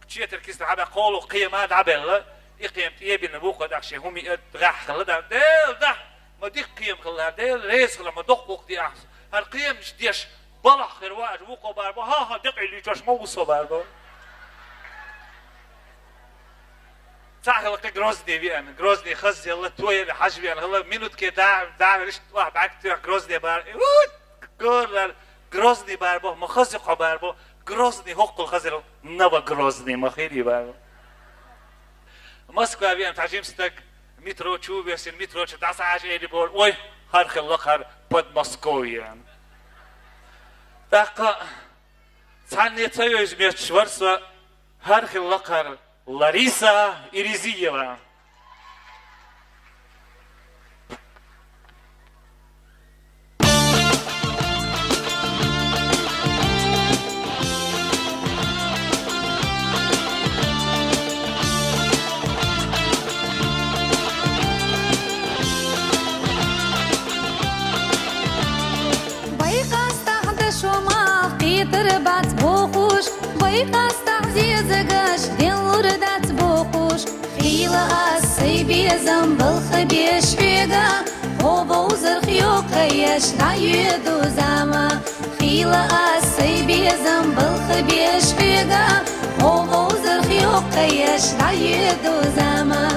Speaker 1: كتير تركيز على قولوا قيمة دعبل يقيم تيه بالنبوق ده شيء هم يدغح خلدا ده ما دي قيم خلدا ده ريس لما دق وقت دي أحسن هالقيم مش ديش بلح خرواج وقو باربو ها دقي اللي جاش موصو باربو صح لك جروزني بيان جروزني خز يلا توي حجبي انا هلا منوت كده دع ريش واحد بعد جروزني بار قول جروزني باربو مخزق باربو جروزني حق الخزر نبا جروزني مخيري باربو موسكو بيان تعجيم ستك مترو تشوب يسن مترو 19 ايدي بول وي هر خلق هر بود موسكو يعني دقا ثانية تيوز ميت شورسوا هر خلق هر Лариса Иризиева.
Speaker 2: Бат бохуш, байкастах зезагаш, делурдат бохуш. Хила асы безам былхы бешвега, оба узырх йокаяш на юду зама. Хила асы безам былхы бешвега, оба узырх йокаяш на юду зама.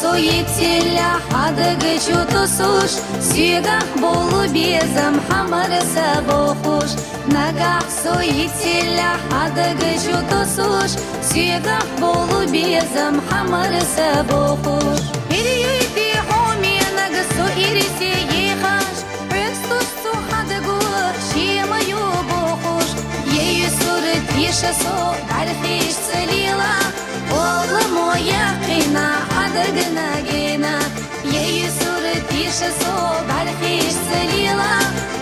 Speaker 2: Сойтеля хадыгы чутусуш, сүйгах болу безам хамарыса бохуш. Нагах сойтеля хадыгы чутусуш, сүйгах болу безам хамарыса бохуш. Переюйте хоменаг со ирисе ехаш, пестусу хадыгу шемаю бохуш. Ею суры тиша со дархиш целила, Ола моя қина адыгына гена, Ею суры тиша со дархиш целила,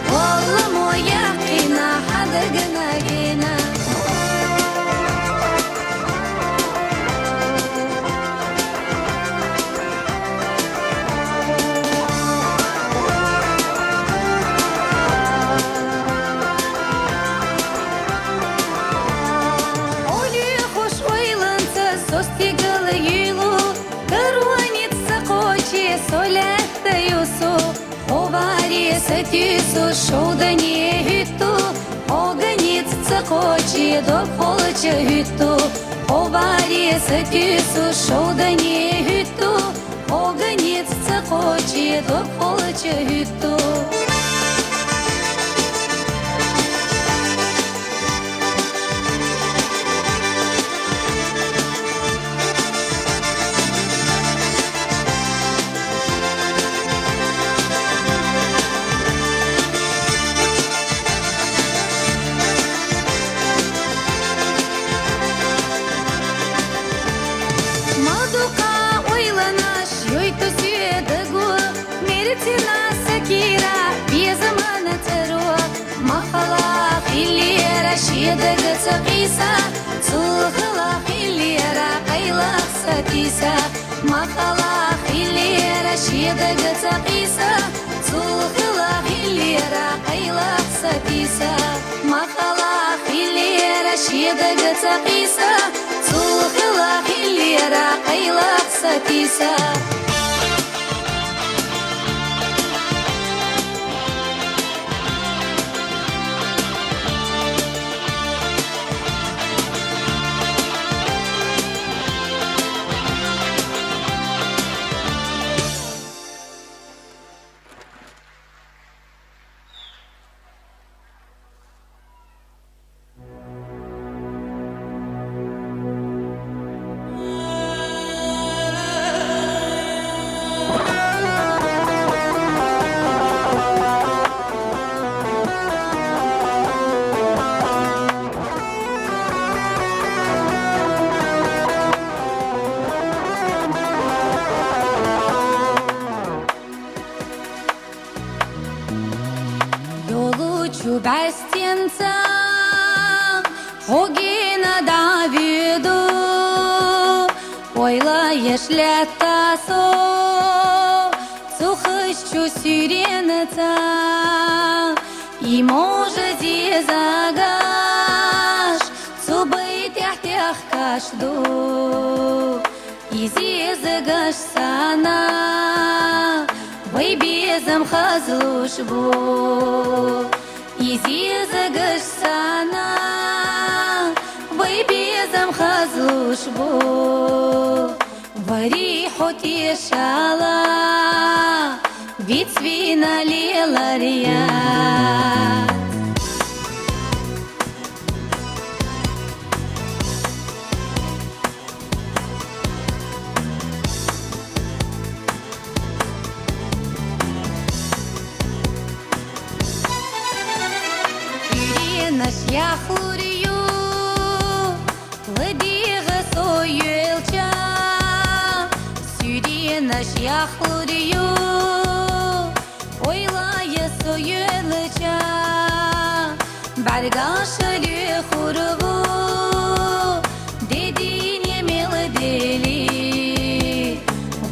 Speaker 2: Ола моя қина адыгына гена. Тису шоудані гіту, оганіц цакочі до полоча гіту. Оварі тису шоудані гіту, оганіц цакочі до полоча гіту. наш, ёй-то сюэдэгу, меритина сакира, безамана церо, махала хиллера, шедэгэ цакиса, цухала хиллера, кайлах сатиса, махала хиллера, шедэгэ цакиса, цухала хиллера, кайлах сатиса, махала хиллера, шедэгэ цакиса, цухала хиллера, кайлах сатиса. Чубастенца, Хогина Давиду, Ойла ешлетасо, Цухащу сиренца, И може зезагаш, Цубай тях кашду, И зезагаш сана, Вай безам хазлушбу. Изизагаш сана, вай безам хазлушбу, вари хотешала, вид свина лелария. Я хлорию, ладига союльча, сюди наш я хлорию, ойла я союльча, баргаша ле хургу, деди не мелодели,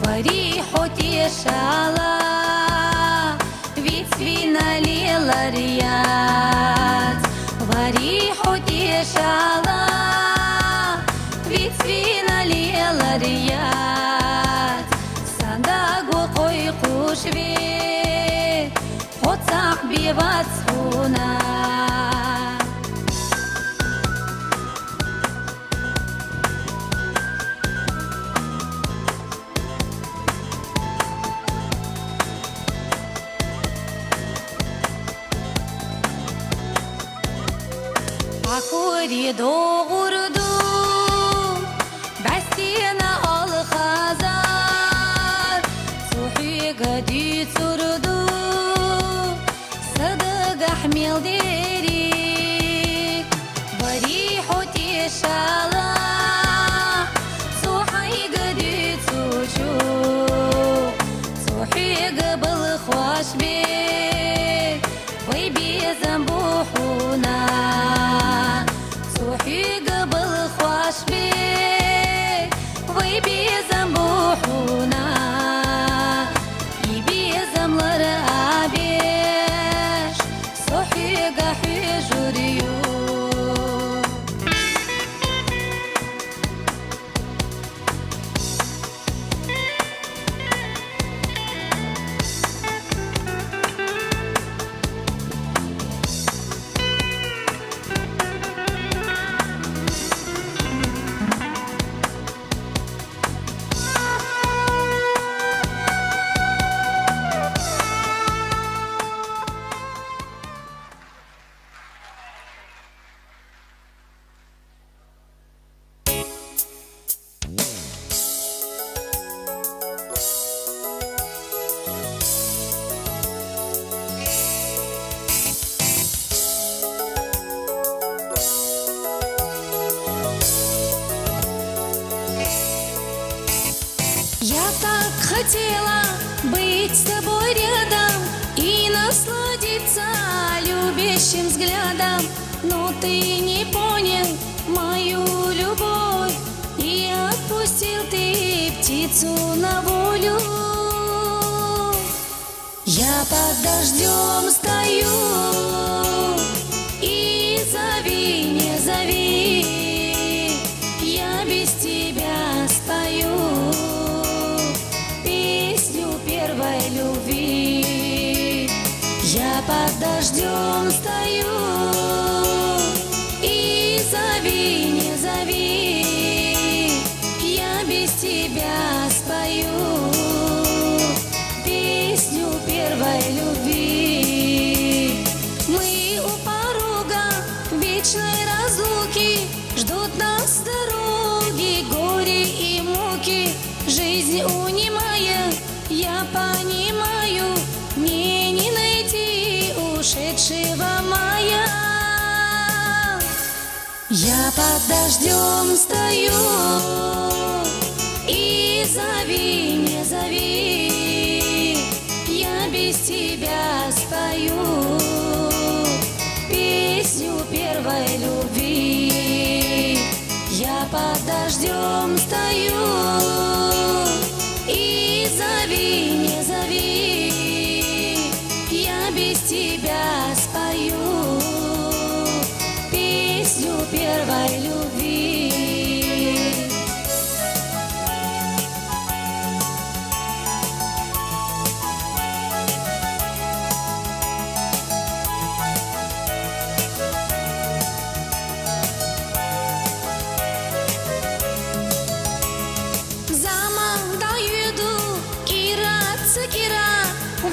Speaker 2: вари хотешала, вид свина лелария. Вари хотешала, вид свина леларият, Сандагу кой кушве, Хотсах биват схуна. Акури doğurdu, Bestine al hazar, Suhi gadi surdu, Sadık ahmil derik, Vari hoti şala, Suhi gadi suçu, Suhi gabıl khoş bek, Vay bizem buhuna. روحي قبل خواش بيك وي بيزم بوحونا يبيزم لرقابيش صحي قحي جريو
Speaker 7: Я так хотела быть с тобой рядом и насладиться любящим взглядом, но ты не понял мою любовь, и отпустил ты птицу на волю. Я под дождем стою, и зови, не зови, я без тебя спою песню первой любви. Я под дождем стою, и зови, не зови, я без тебя спою песню первой любви. Мы у порога вечной разлуки, ждут нас дороги, горе и муки. Жизнь унимая, я понимаю, мне не найти ушедшего мая. Я под дождем стою, и зови, не зови, я без тебя спою песню первой любви. Я под дождем стою, и зови, не зови, я без тебя спою песню первой любви.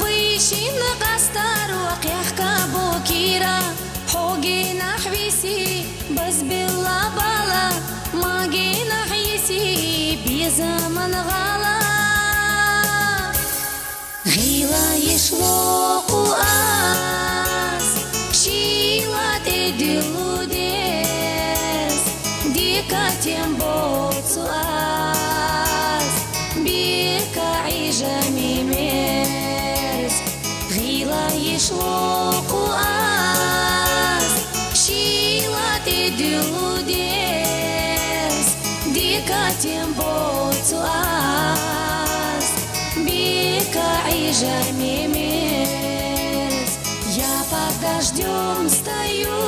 Speaker 7: ويشينا قستار وقيحكا بوكيرا حوقينا حويسي بس بالله بالا ما جينا حيسي بزمن غلا غيلا يشلوق وآس شيلا تدلوديس ديكا تنبوت وآس بيكا عيجا ميميس غيلا يشلوق وآس شيلا تدلوديس ديكا تنبوت وآس بيكا عيجا ميميس. Я под дождем стою,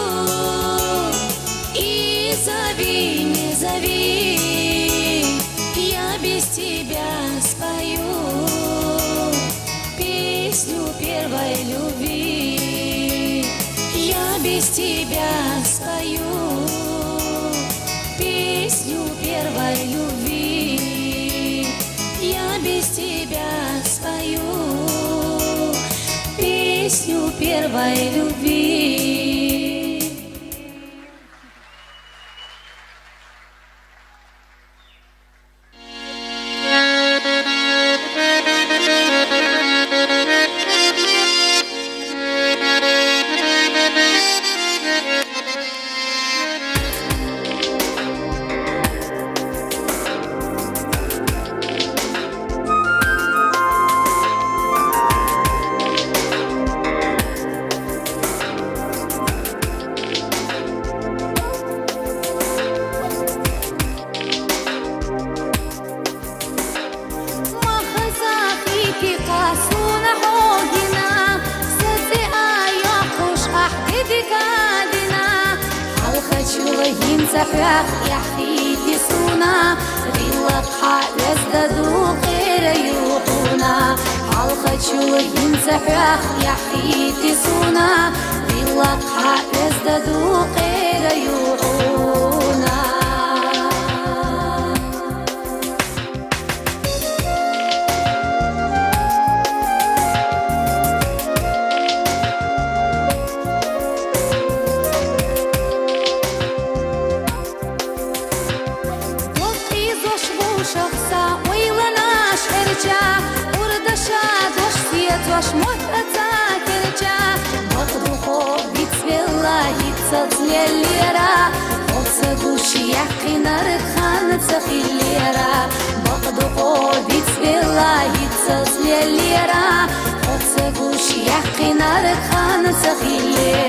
Speaker 7: и зови, не зови, я без тебя спою песню первой любви. Я без тебя спою песню первой любви. Я без тебя спою песню первой любви. Бог ساز ليرا وتسقوش يحقنا ركان سخيليرا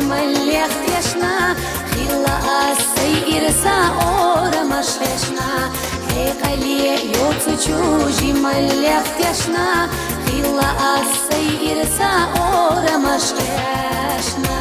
Speaker 7: مليختيشنا خلا السير ساورا مشيشنا هيقلي يوتشوجي مليختيشنا خلا السير ساورا مشيشنا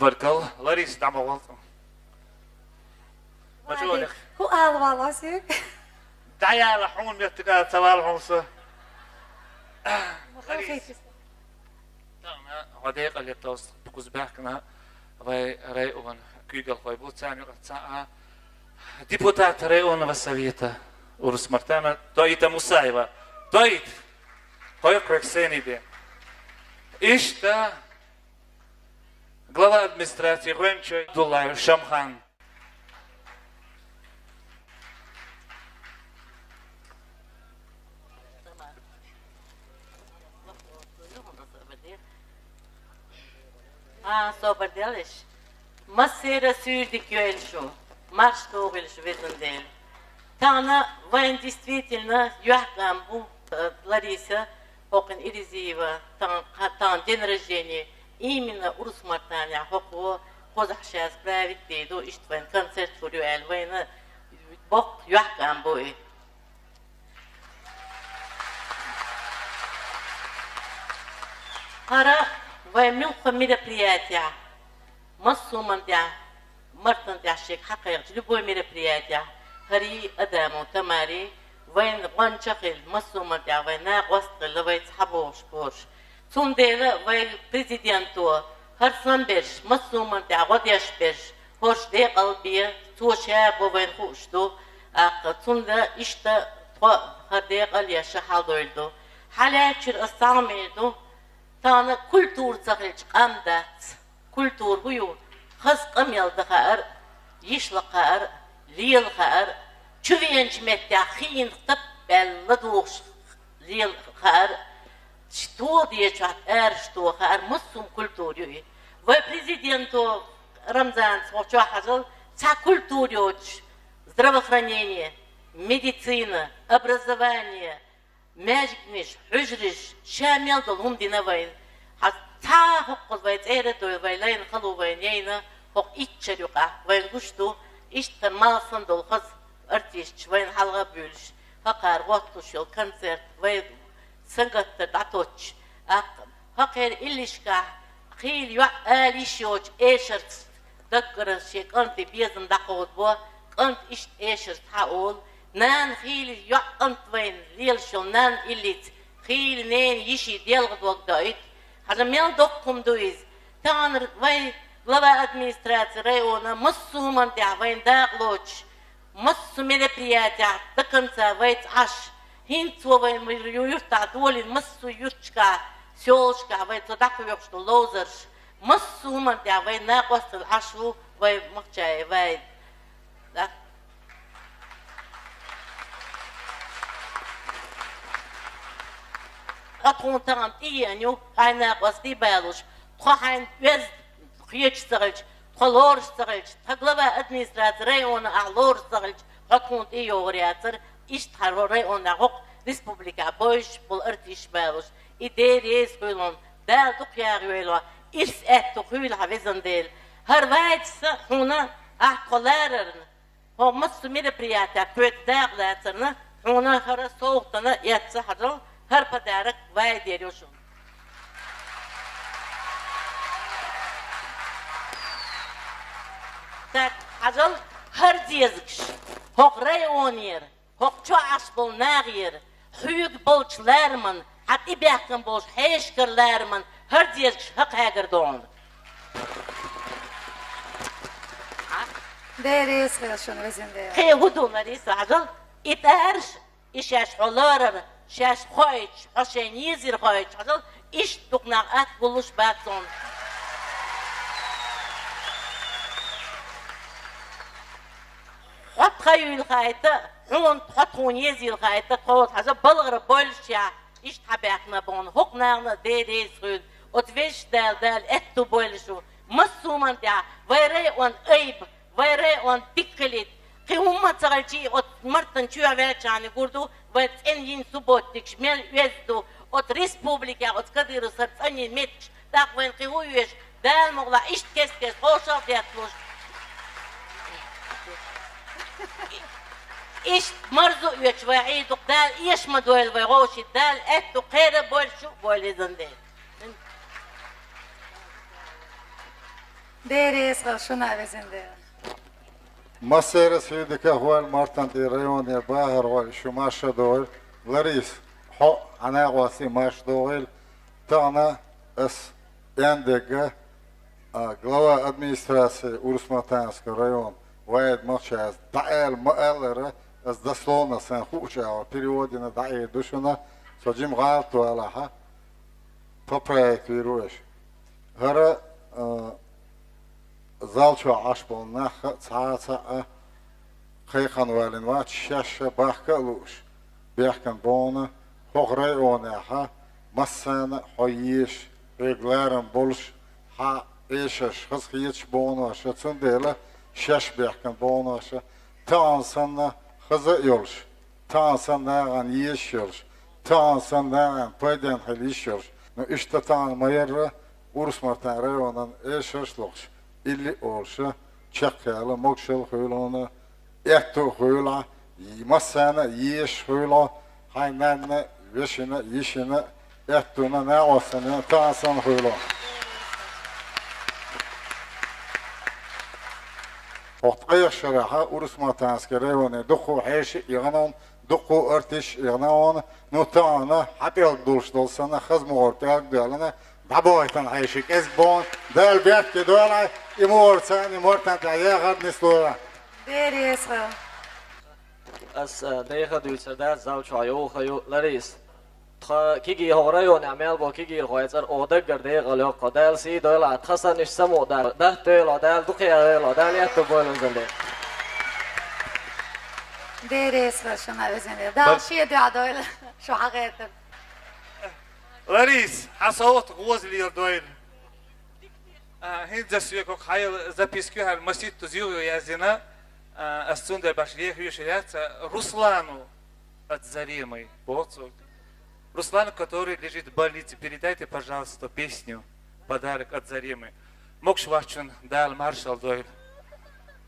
Speaker 1: بارك الله لاريس دعم غلطة ما شو لك
Speaker 3: هو قال والله سيك
Speaker 1: دعيا لحون يتقال سوال حمصة لاريس تانا غديق اللي توص بكوز باكنا راي اون كيغل خوي بو تاني قطعه ديبوتات راي اون وسويتا ورس مرتانا تويتا مصايبه تويت كويكسيني دي اشتا глава администрации Гwenчо Дулаев Шамхан.
Speaker 8: Super delish. Masera sürdük şu. Марш doğuluş виден. Тана вайн действительно юхкам бу Лариса Окин Иризиева тан день рождения. Именно Урус Мартаня Хоко Хозахша справить деду иштвен концерт фурю эльвейна бок юхкам буй. Хара вай милха мероприятия. Массуман дя Мартан дя шек хакайг любой мероприятие. Хари Адаму Тамари вайн ванчахил массуман дя вайна гостгыл вай цхабош бош. Цундела вай президенту харсан беш массуман дя годяш беш. Хош де qalbiye توشا بوين خوشتو цунда ишта хадde qal yaşa haldoydu. Halachir astameydu. Tana kultur zahilç qamdat. Kultur buyu xız qamyaldı xar, yişli xar, liyil xar, çüvenç metya xiyin tıp belli doğuş liyil xar. Что diye çat что xar mussum kulturu. Ve президенту Рамзан Смолчахазл ца культуру, здравоохранение, медицина, образование, мәжгнеш, хүжреш, шамел долум динавайн. Ца хоққыз вайц эредой вайлайн қалу вайн яйна хоқ итчарюқа вайн гушту иштан малсын долхыз артист вайн халға бөліш. Хақар ғоттушыл концерт вайн сыңғатты даточ. Хақер иллишка қил юақ әлишоч эшерц. دكر شيء كنت بيزن دقود بوا كنت إيش إيشر تقول نان خيل يا كنت وين ليل شو نان إليت خيل نين يشي ديال غدوك دايت هذا ميل دكتم دويز تان وين глава администрации района مسومن تاع وين داقلوش مسو мероприятия до конца вейц аш هين تو وين يرتع دول مسو يرتشكا سيولشكا وي تدقوا يقشتو لوزرش مصوما دي وي ناقوس العشو وي مخشاي وي قطعون تغم إيانيو هاي ناقوس دي بالوش تخوحين ويز خيج سغلش تخلورش سغلش تغلبا ادمنسترات ريون أعلورش سغلش قطعون إيو غرياتر إيش تحرو ريون نغوق ريسبوبليكا بوش بول ارتيش بالوش إدير يسويلون دال دقيا غيلوا إلس أتو خيل حفظن ديل هر وايد هنا أحقلارن هو مصر مربرياتا كويت داغلاترنا هنا هر صوتنا يتسحرل هر بدارك وايد يريوشون تاك عجل هر ديزكش هوق ريونير هوق چو عشبول ناغير خيوك بولش لارمن حت إبيحكن بولش حيشكر لارمن هر ديزكش حق هاگر دون
Speaker 2: Deriz خيشون وزنده
Speaker 8: خي هدو مريسة عجل إتارش إشاش حولارر شاش خويش حشين يزير خويش عجل إش تقناقات بولش باتون تخيل الخايطة هون تحطون يزي الخايطة تقول حاجة بلغر بولشيا إيش تحبيحنا بون هقنا ديريز خود وتفيش دال اتو بولشو مصومن ديا ويري وان ايب ويري وان بيكليت قي هما تغلشي وتمرتن شو عوالشاني قردو وتنين سبوتك شمال يزدو وت ريسبوبليكا وتكديرو سرطاني ميتش داق وين قي هو يوش دال مغلا إيش كيس خوشا فياتلوش إيش مرزو يوش وعيدو دال إيش مدويل ويغوشي دال اتو قيرة بولشو بولي زندين
Speaker 2: Deriz خيشون وزنده
Speaker 9: مسيرة سيدك هو المرتن دي ريون الباهر والشماش دول لريس حق أنا واسي ماش دول تانا اس يندق глава администрации Урсматанского района Ваид Махчаз Даэл Маэлера с дословно сан хуча переводе на Даэ Душина соджим галту Аллаха проектируешь гара залчу ашбол наха цаца خيخان والين وات شاشة باحكا لوش بيحكن بونا خغري وناها مسانا حييش رجلارن بولش ها ايشش خزخيتش بونا شتسن ديلا شاش بيحكن بونا شا تانسنا خزا يولش تانسنا غان يش يولش تانسنا غان بايدن حليش يولش نو اشتتان ميرا ورس مرتان ريونان ايشش لوش اللي اولشا تشكالا موكشل خيلونا اتو خيلا مسانا يش خيلا هاينانا وشنا يشنا اتونا ناوسنا تانسن خيلا وقتقيق شرحة ورسمة تانسكريوني دقو حيش يغنون دقو ارتش يغنون نوتانا حتى يقدولش دولسنا خزمو ارتاق دولنا بابويتان حيشك ازبون دال بيت كدولا يمورتان يمورتان تعياغر نسلورا
Speaker 2: Deriz خيو
Speaker 10: as deega duitsada zalchayo khayo laris kigi horayon amel bo kigi khoyzer oda garde galo qadal si dola thasan ishsamo dar dahte lodal duqiya lodal yato bolun zande
Speaker 2: Deriz خيشون وزنده دال شي دعويل شو حقيقة
Speaker 1: Ларис, حصوت غوز لي يردوين هند زسيوكو خايل записку هال مسيت تزيو يا زنا السند башли хьюшелят Руслану от Заримы. Руслану, который лежит в больнице, передайте, пожалуйста, песню «Подарок от Заримы». Мокшвачун дал маршал дойль.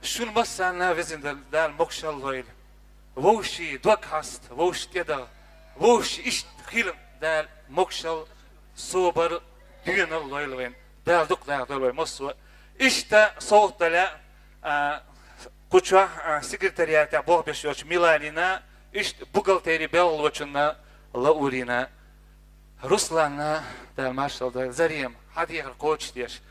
Speaker 1: Шун массана везендал дал мокшал дойль. Воши двакаст, воши теда, воши ишт хилм дал мокшал собор дюнал дойлвен. Дал дук дал дойлвен мосва. Ишта соуталя Куча секретариата Богбешоч Миланина, ишт бухгалтери Беллочина Лаурина, Руслана дал маршал дал Зарим, хадиер коучтеш.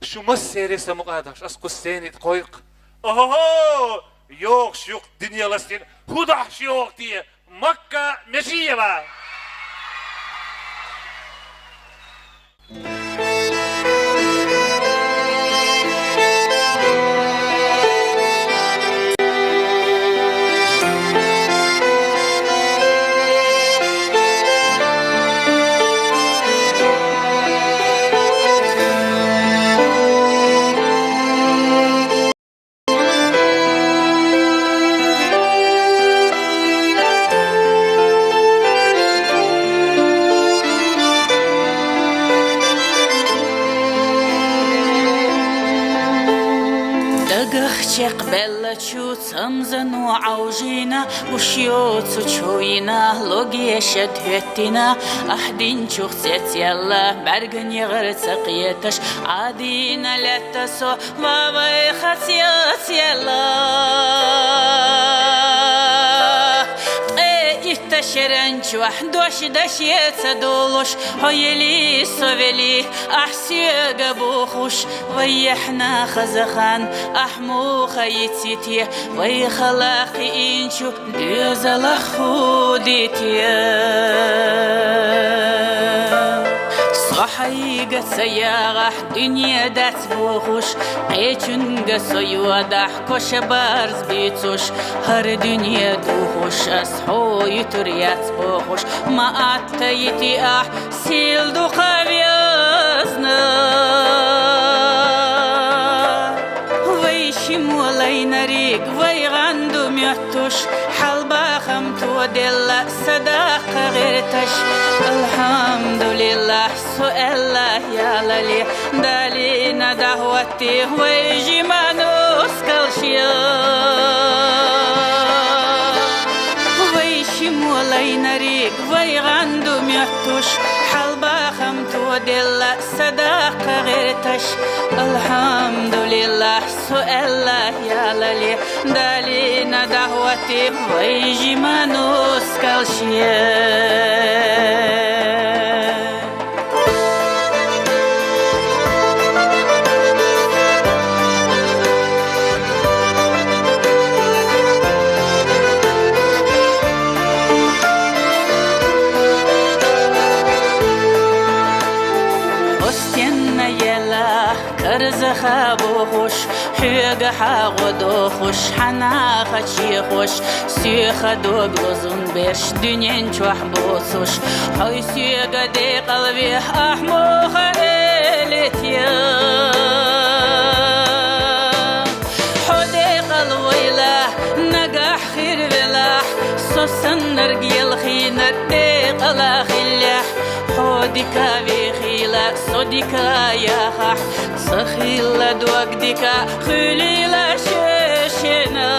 Speaker 1: Шумас сериса мугадаш, аскусенит койк. Ого! Yok yok dünyalasın. Hudah yok diye Makka Meşiyeва.
Speaker 11: شق بلا چو تمزنو عوجينا وشيو تشوينا لوجي شدهتنا أحدين شو خسيت يلا برقن يغرت سقيتش عادينا لتسو بابا خسيت يلا تشرنج وحدوش دشيت دولش هيلي سوفلي أحسيق بوخوش ويحنا خزخان أحمو خيتيتي ويخلاقي إنشو ديزل خوديتي صحيقة سياغة دنيا دات بوخوش قيچنغ سويو دح كوش بارز بيتوش هر دنيا دوخوش أسحو يتريات بوخوش ما أتيتي سيل دو قابيزنا ويشي مولاي نريق ويغاندو ميتوش حلبا خمتو دلا صداق غيرتش الحمد لله سؤال يا للي دالينا دعوتي ويجي ما نسكل شيا ويشي مولاي نريق ويغاندو ميتوش حلبا خمتو دلا صداق غيرتش الحمد لله سؤال يا للي دالينا دعوتي ويجي ما نسكل شيا زخابو خوش حيق حاغدو خوش حناخة شي خوش سيخة دوغلوزن بيش دنين چوح بوسوش حي سيقة دي قلبي أحموخة إلتيا حدي قلويلا نقاح خير بلاح سوسن نرقيل خينر دي قلا خلاح حوديكا بخيلا صديكا يا خح سخيلا دوقديكا خليلا ششنا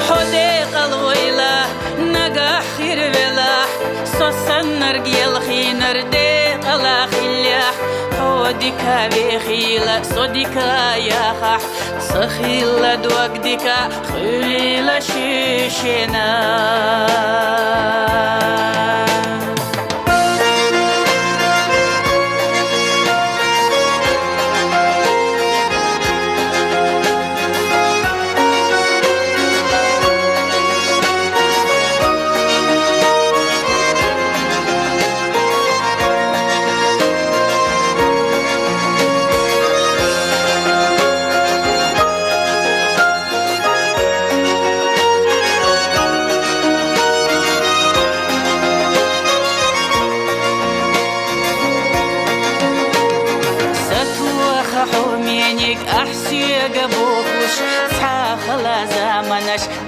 Speaker 11: حودي قلويلا نقاح خير بلاح سوسن نرقيل خينر دي قلا خلاح حوديكا بخيلا صديكا يا خح سخيلا دوقديكا خليلا ششنا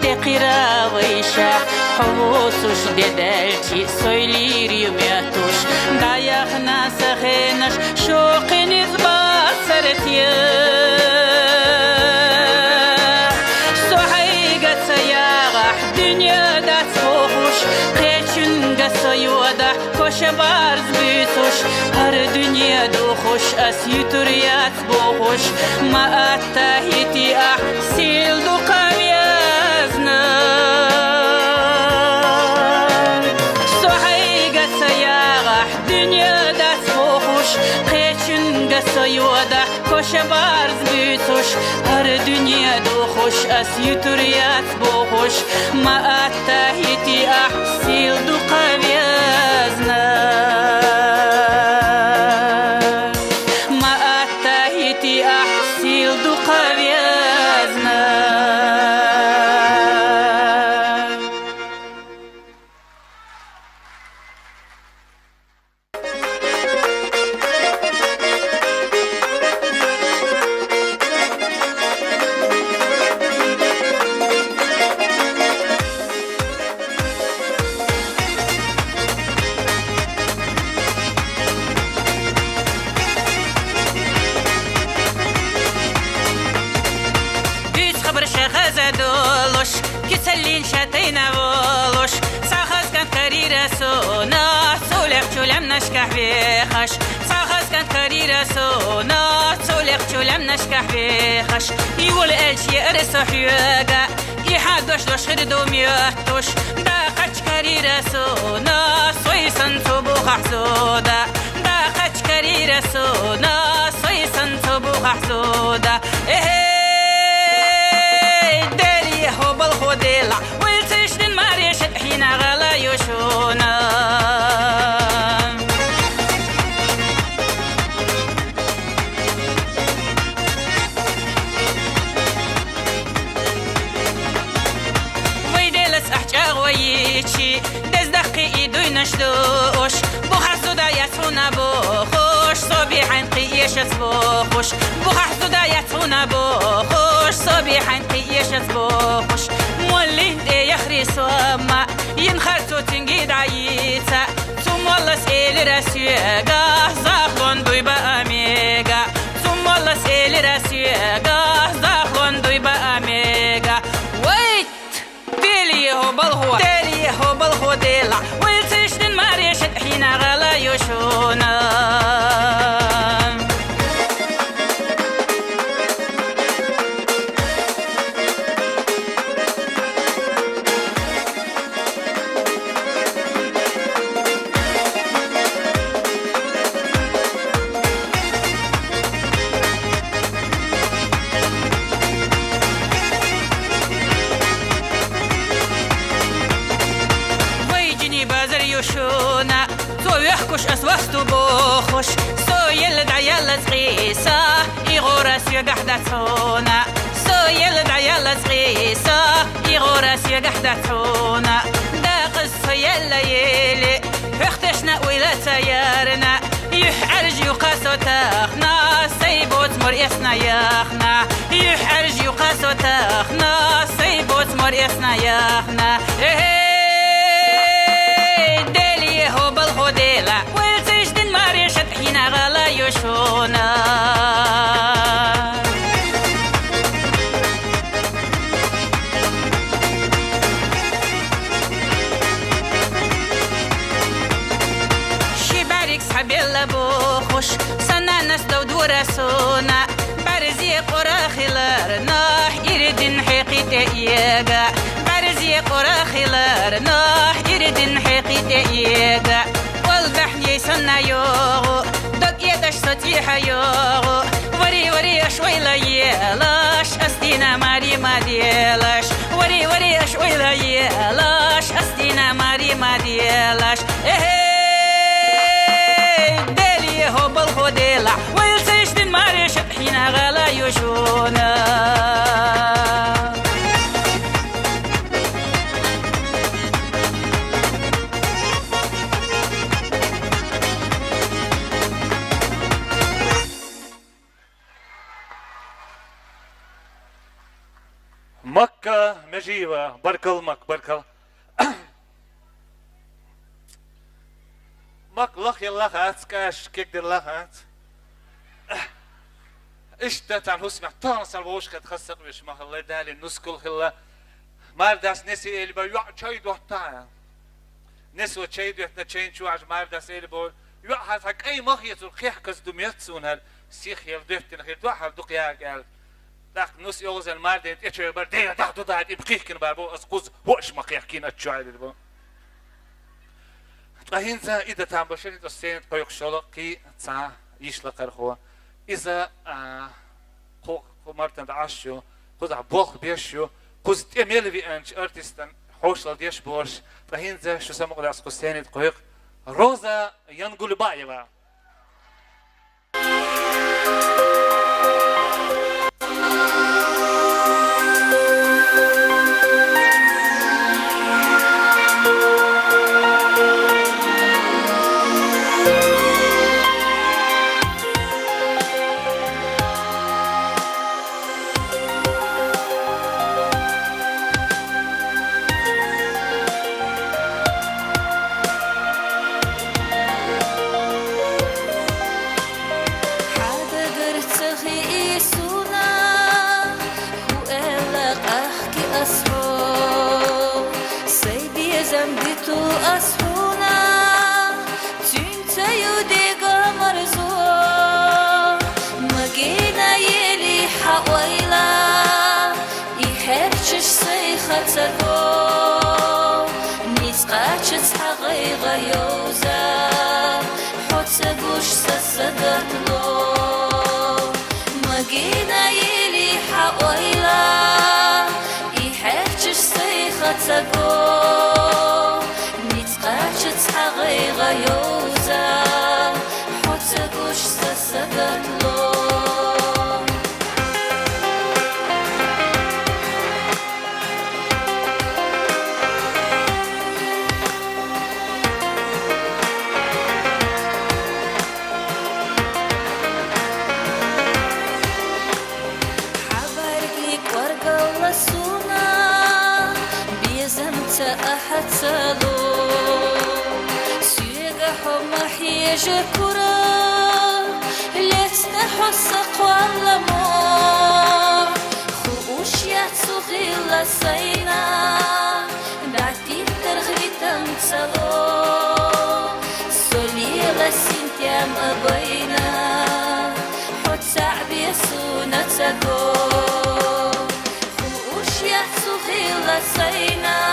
Speaker 11: تقرا ويشا حوسوش ددلتي سويلير يميتوش دايخنا سخينش شوقي نزبا سرتيا سوحيقة سياغح دنيا دات فوخوش قيچنغ سيودا كوش بارز بيتوش هر دنيا دوخوش أس يتريات بوخوش ما أتاهيتي سيل دو سيودا كوش بارز بيتوش هر دنيا دوخوش أس يتريات بوخوش ما أتاهيتي سيل دو قابيزنا ما أتاهيتي سيل دو قابيزنا تينا بولوش ساخز كانت كاريرا سونا سولك شولم نشكح بيخش ساخز كانت كاريرا سونا سولك شولم نشكح بيخش يقول الشي ارسو حيوغا يحدوش دوش خردو ميوتوش داقش كاريرا سونا سويسن تبوخ حسودا داقش كاريرا سونا سويسن تبوخ حسودا هو بالخوديلا ويلتش دين ماريش حين غلا يشونا ويدلس احجاغ ويشي دز دقي ايدو نشدوش بوخحزو دا يتفونا بوخوش صبيحين قيش بوخوش بوخحزو دا يتفونا بوخوش صبيحين قيش بوخوش مولي دي يخري سوما ينخرتو تنجيد عيتا ثم والله سيل راسيغا زاخلون دويبا اميغا ثم والله سيل راسيغا زاخلون دويبا اميغا ويت ديلي هو بالهو ديلا ويلتش دين ماريش حين غلا يشونا يحكش أسوستو بوخش سو يلد عيال صغيسة يغورس يقحدة تونا سو يلد عيال صغيسة يغورس يقحدة تونا دا قصة يلا يلي يختشنا ويلا تيارنا يحرج يقاسو تاخنا سيبوت مريسنا ياخنا يحرج يقاسو تاخنا سيبوت مريسنا ياخنا هو بالخوديلا ويلتش دين ماريش حين غلا يشونا شبارك سحبيلا بوخوش سنة ناس دودورة سونا برزي قرا خلارنا يردن حقيقة إياغا برزي قرا خلارنا يردن حقيقة إياغا والبحن يسنى يوغو دوك يدش ستيحة يوغو وري أشويلا يلاش أستينا ماري ما ديلاش وري أشويلا يلاش أستينا ماري ما ديلاش ديلي هو بالخوديلا ويلتش دين ماريش حين غلا يشونا
Speaker 1: مكة مجيبة بركل بركل مك لخ يلخات كاش كيك دي لخات اشتت عن هسمع طانس الوش كت خسق مش ما الله دالي نسكل خلا ما بداس نسي اللي بيوع شيء دوحتايا نسوة شيء دوحنا شيء شو عج ما بداس اللي بقول يوع هذاك أي مخيط القيح كسدوميات سونها سيخ يفدفتنا خير دوح هذوق يا قال داخ نص يوز الماردين اتشي بردين داخ ضاعت يبقيك كن باربو اسقوز وش ما قيحكين اتشعل البو هينزا إذا تعبشني تسين قيق شلقي تسع يشلق الخوا إذا خو مرتن بعشو خذ عبوخ بيشو خذ تأمل في أنش أرتستن حوش لديش بورش هينزا شو سمو قد أسقسين قيق روزا ينقل بايبا
Speaker 7: غيوزا حتى قوش سسقت له مجينا يلي حويلا يحفش سيخة تقو نتقاتش تحغي غيوزا حتى قوش سسقت له أحتلو سيجا حما حيجا كرا لتنحو السقوى اللمو خوش ياتسو غيلا سينا دعتي ترغبي تمتلو سوليلا سنتيام أبينا حد سعبي سونا تقو خوش ياتسو غيلا سينا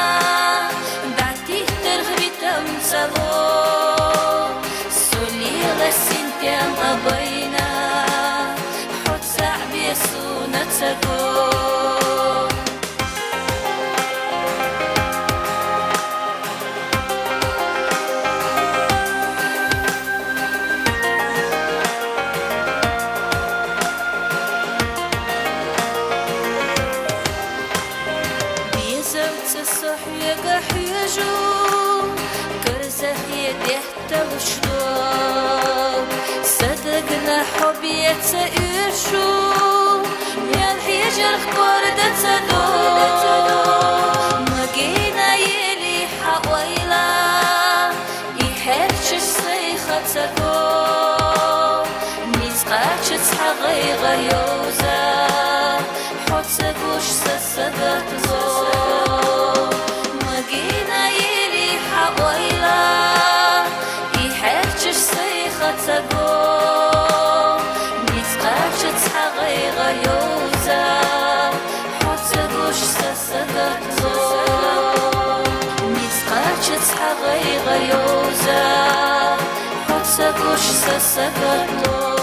Speaker 7: سوليلا سنتيام أبينا حد سعبي سونا تقو بيزمت الصحية قحيجو صدقنا حبيت إيشو يا الحجر خبردة تدو مجينا يلي حويلا يحرش الصيخة تدو نتقاتش تحغي غيوزا حتى قوش سسقت له مجينا يلي حويلا تقو نتقاتش تحغي غيوزا حتى قوش سسقت له نتقاتش تحغي غيوزا حتى قوش سسقت له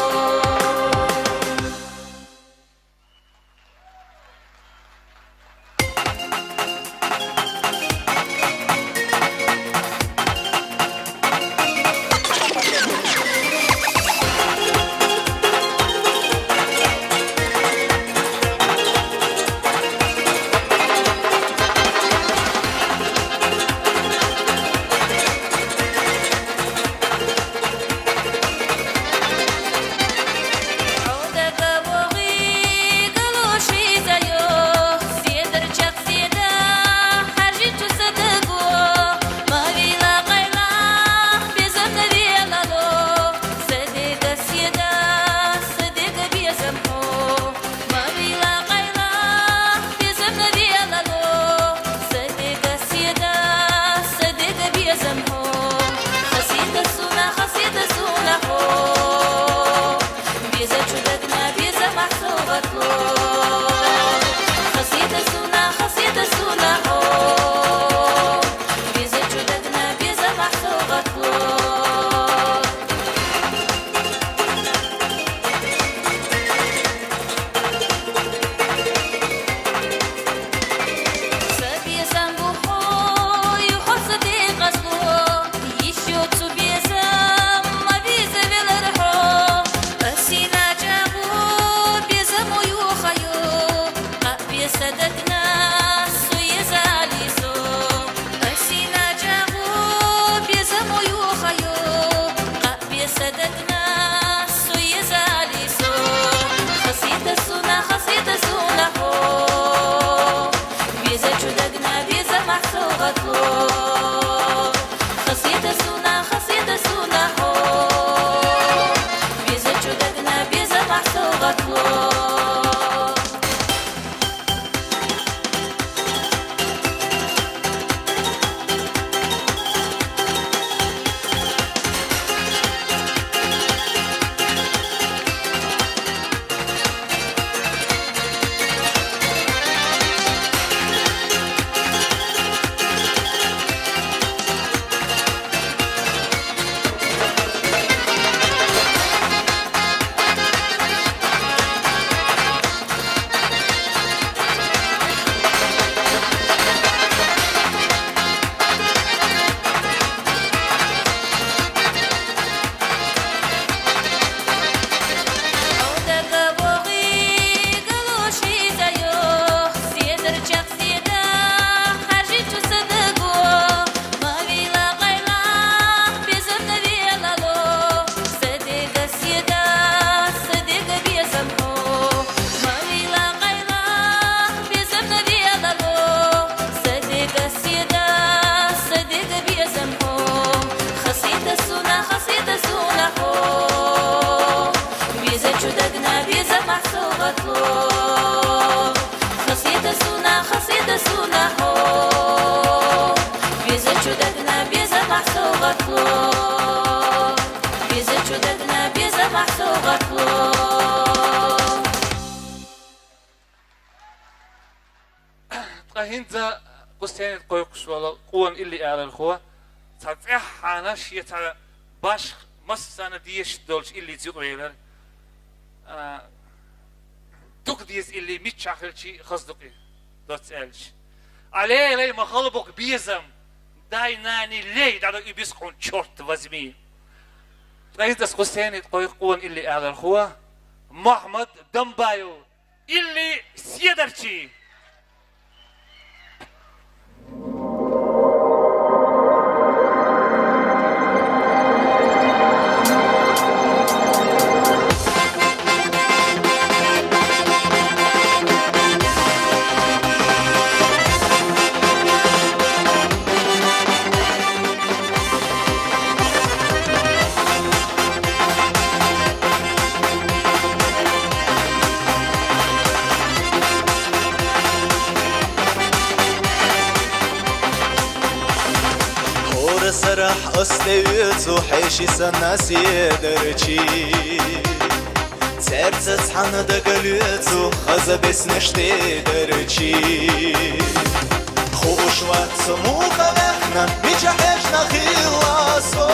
Speaker 7: قصلو
Speaker 1: قصين قويقش ولا قوان اللي على الخوا تتعحانا شيء باش مسنا ديش دولش اللي تزويلر دوك ديز اللي متشاخل شيء خصدقي دوتسالش عليه لي مخلبك بيزم دايناني لي دادو يبيسقون شورت وزمي تريد قصين قويقون اللي على الخوا محمد دمبايو اللي سيدرشي
Speaker 4: سرح أستويت وحيشي سناس يدرجي ترزت حنا دقليت وخزبس نشتي درجي خوش وقت سموخة وحنا مجحشنا خلاصو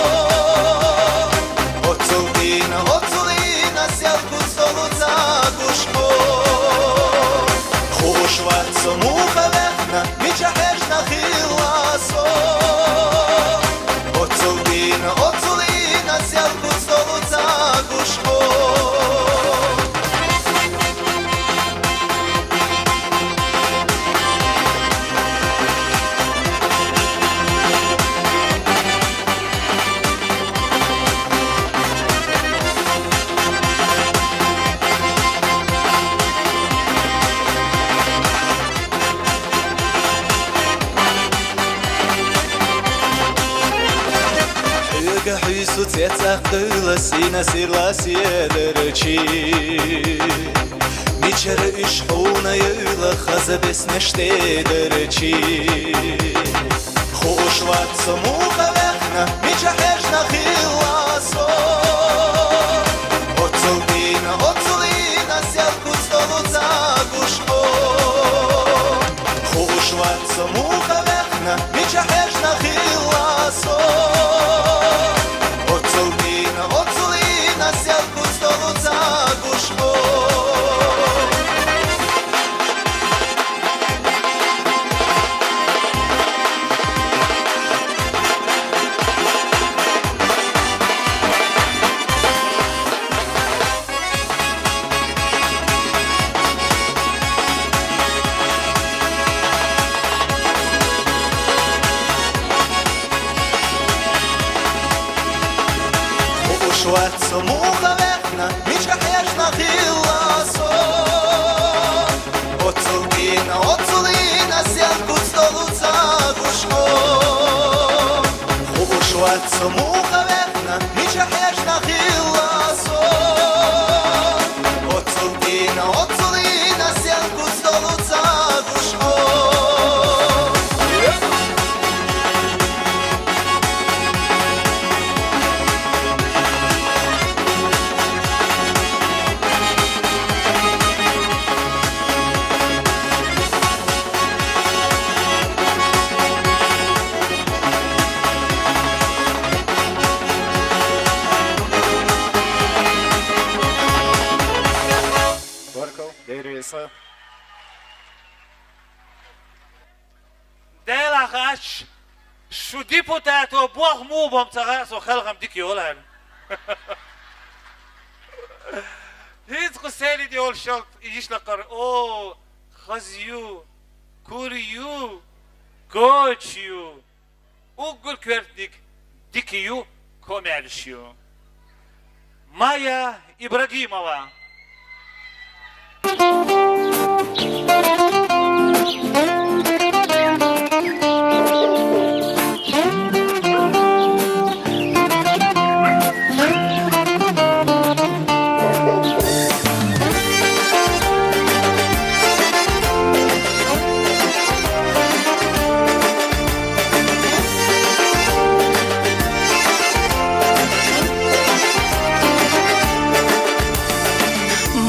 Speaker 4: أطولينا سيالكو صلو تاقوشكو خوش وقت سموخة وحنا مجحشنا خلاصو Otulina, sjalku stolu zaguško حيسو تتقل سينا سيرلا سيدرجي ميشر إشحونا يلا خزبس نشتي درجي خوش وقت سموخة وحنا ميشحشنا خلاصو أطولينا سيالكو ستولو زاقوشكو خوش وقت سموخة وحنا ميشحشنا خلاصو Otulina, sjalku stolu zaguško وقت سموخة وحنا مجحشنا خلاصو Otulina, sjalku stolu zaguško خوش وقت سموخة وحنا مجحشنا خلاصو Otulina, sjalku stolu zaguško
Speaker 1: ديلا غاش شو ديبوتاتو بوغ موبهم تغاسو خلغم ديكي هولان هيز قسالي دي هول شلط يجيش لقر او خزيو كوريو كوتشيو وقل كورديك ديكيو كومالشيو مايا إبراهيمова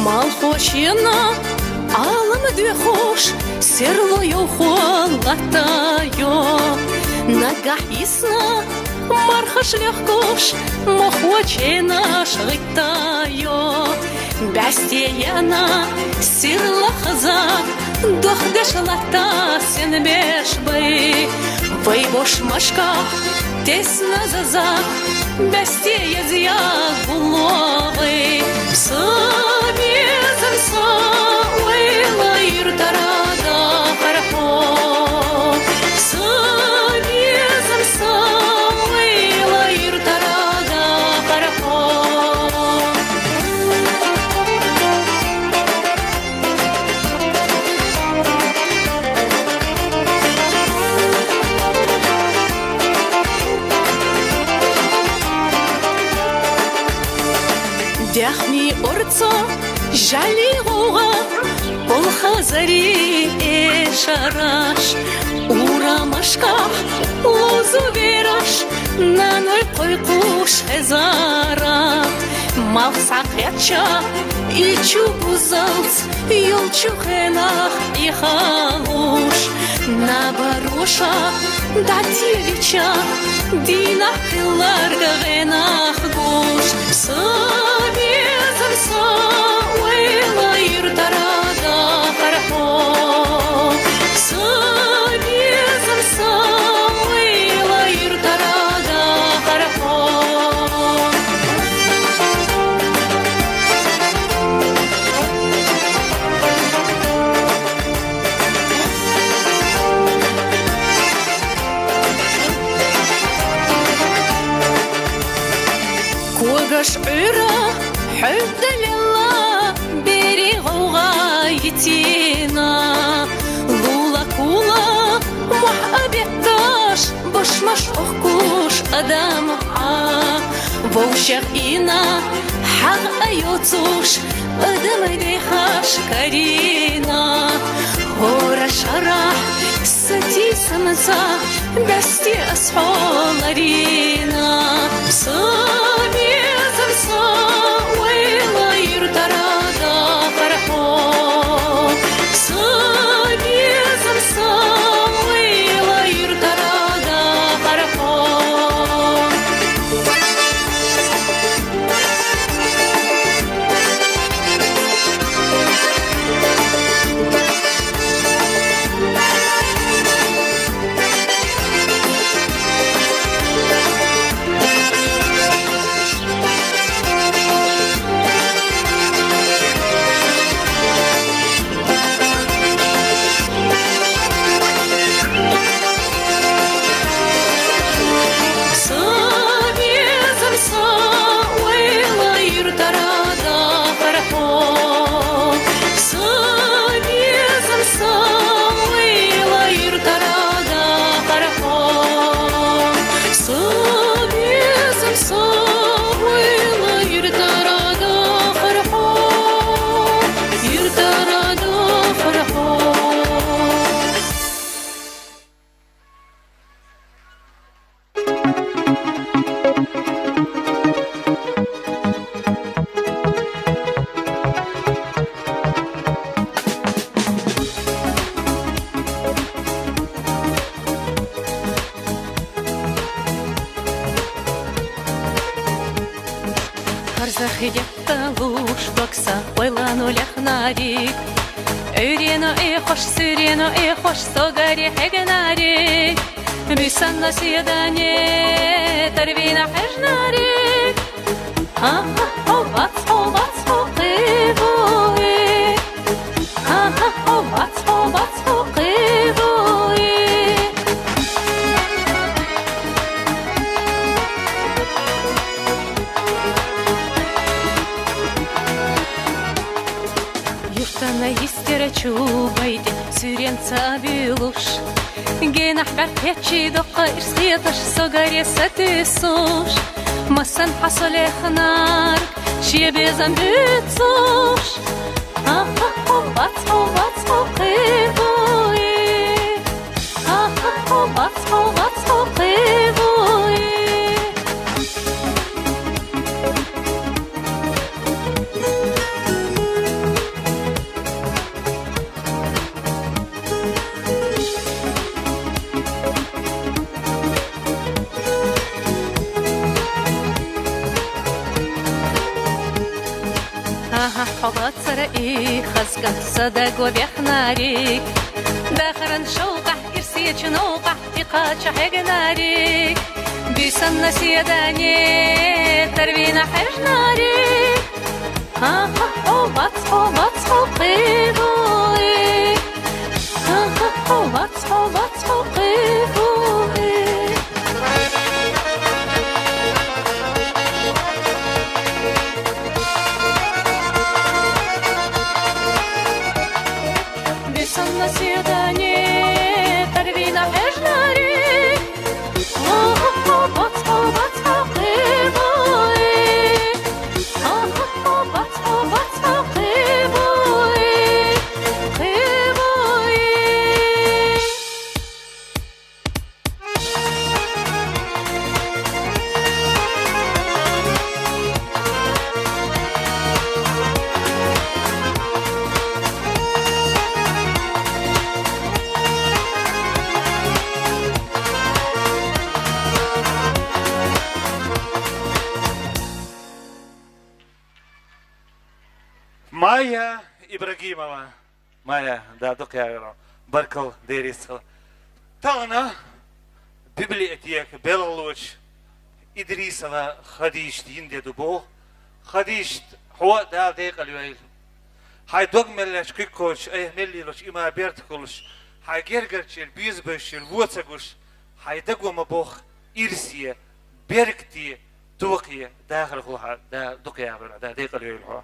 Speaker 7: Малхочина, алым две хош, серлою хол
Speaker 12: латаю, ногах ясна, мархаш легкош, мохваче наш летаю. Бәстияна сирлы хыза, дохдеш лата сен бешбай. Вай бош машка тесна заза, бәстия зия гуловай. Сабезем са уйла иртарада хархо. Сабезем са уйла иртарада хархо. Дяхни орцо жали гуга, пол хазари эшараш. Урамашка лозу вераш, на ной койкуш хезара. Мавсак яча и чубузалц, юлчу хенах и халуш. На баруша дативича, динах тылар генах гуш. Сабезем са уйла иртарада хархо. Сабезем са уйла иртарада хархо. Кугаш ура حب لله بيري غوايتينا لولا كولا محبتاش باش مش أخكوش أدام ووشك إنا حق أيوتوش أدام يديخاش كارينا هورا شرح ستي سمزا بستي أسحولارينا صابي زمسا ويلا يرترادا فرحو صابي زمسا ويلا يرترادا فرحو بيسنا سيداني تربينا حجناري ها ها بطحو قيبوي ها ها بطحو قيبوي Юртана истерачу байди сюренца билуш جينا حبرتشي دقة إرسيتش سجاري ستسوش مسن حصل خنارك شي بيزن بتصوش ها ها بطحو قيبوي ها ها بطحو قيبوي حبات سرقي خزقن صدق وبيحناريك داخرن شوقع إرسي جنوقع إقاد شحيق ناريك بيسن نسيداني تربينا حرج ناريك حبات حقيقي حبات حقيقي на свидание, торвина хежнари, бац,
Speaker 1: Майя Ибрагимова. Майя, да, докяра. Баркал дерисхал. Тана библиотека Беллуч Идрисова Хадиш Динде Дубо. Хадиш هو ده دقيقة الويل. هاي دوغملش كيكوش أيه مليلوش إما بيرتكولش. هاي جرجرش البيز بش الواتساقوش. هاي دقوا مبوخ إرسية بيركتي توقية داخل خوها ده دقيقة ده دقيقة الويل هو.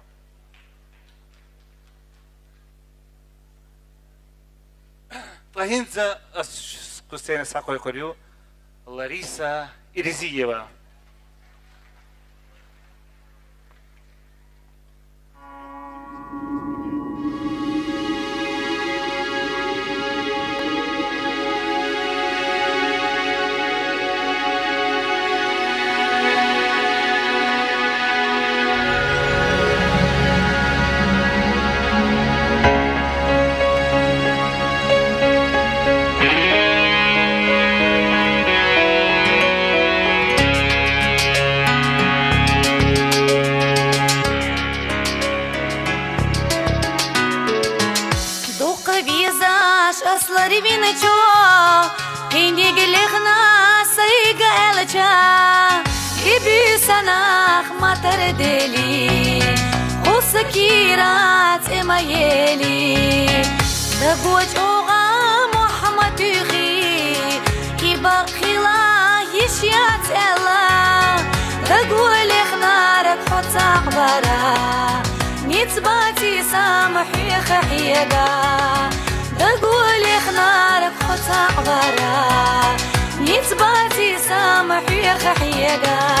Speaker 1: طهينزا كوستين ساقو يقولوا لاريسا إريزييفا.
Speaker 2: سناخ مطر دلي وسكيرات إمايلي دقوج أوغا محمد يخي كيبا خلا يشيات إلا دقول إخنارك حط أخبارا نتباتي سامحي خحيقا دقول إخنارك حط أخبارا نتباتي سامحي خحيقا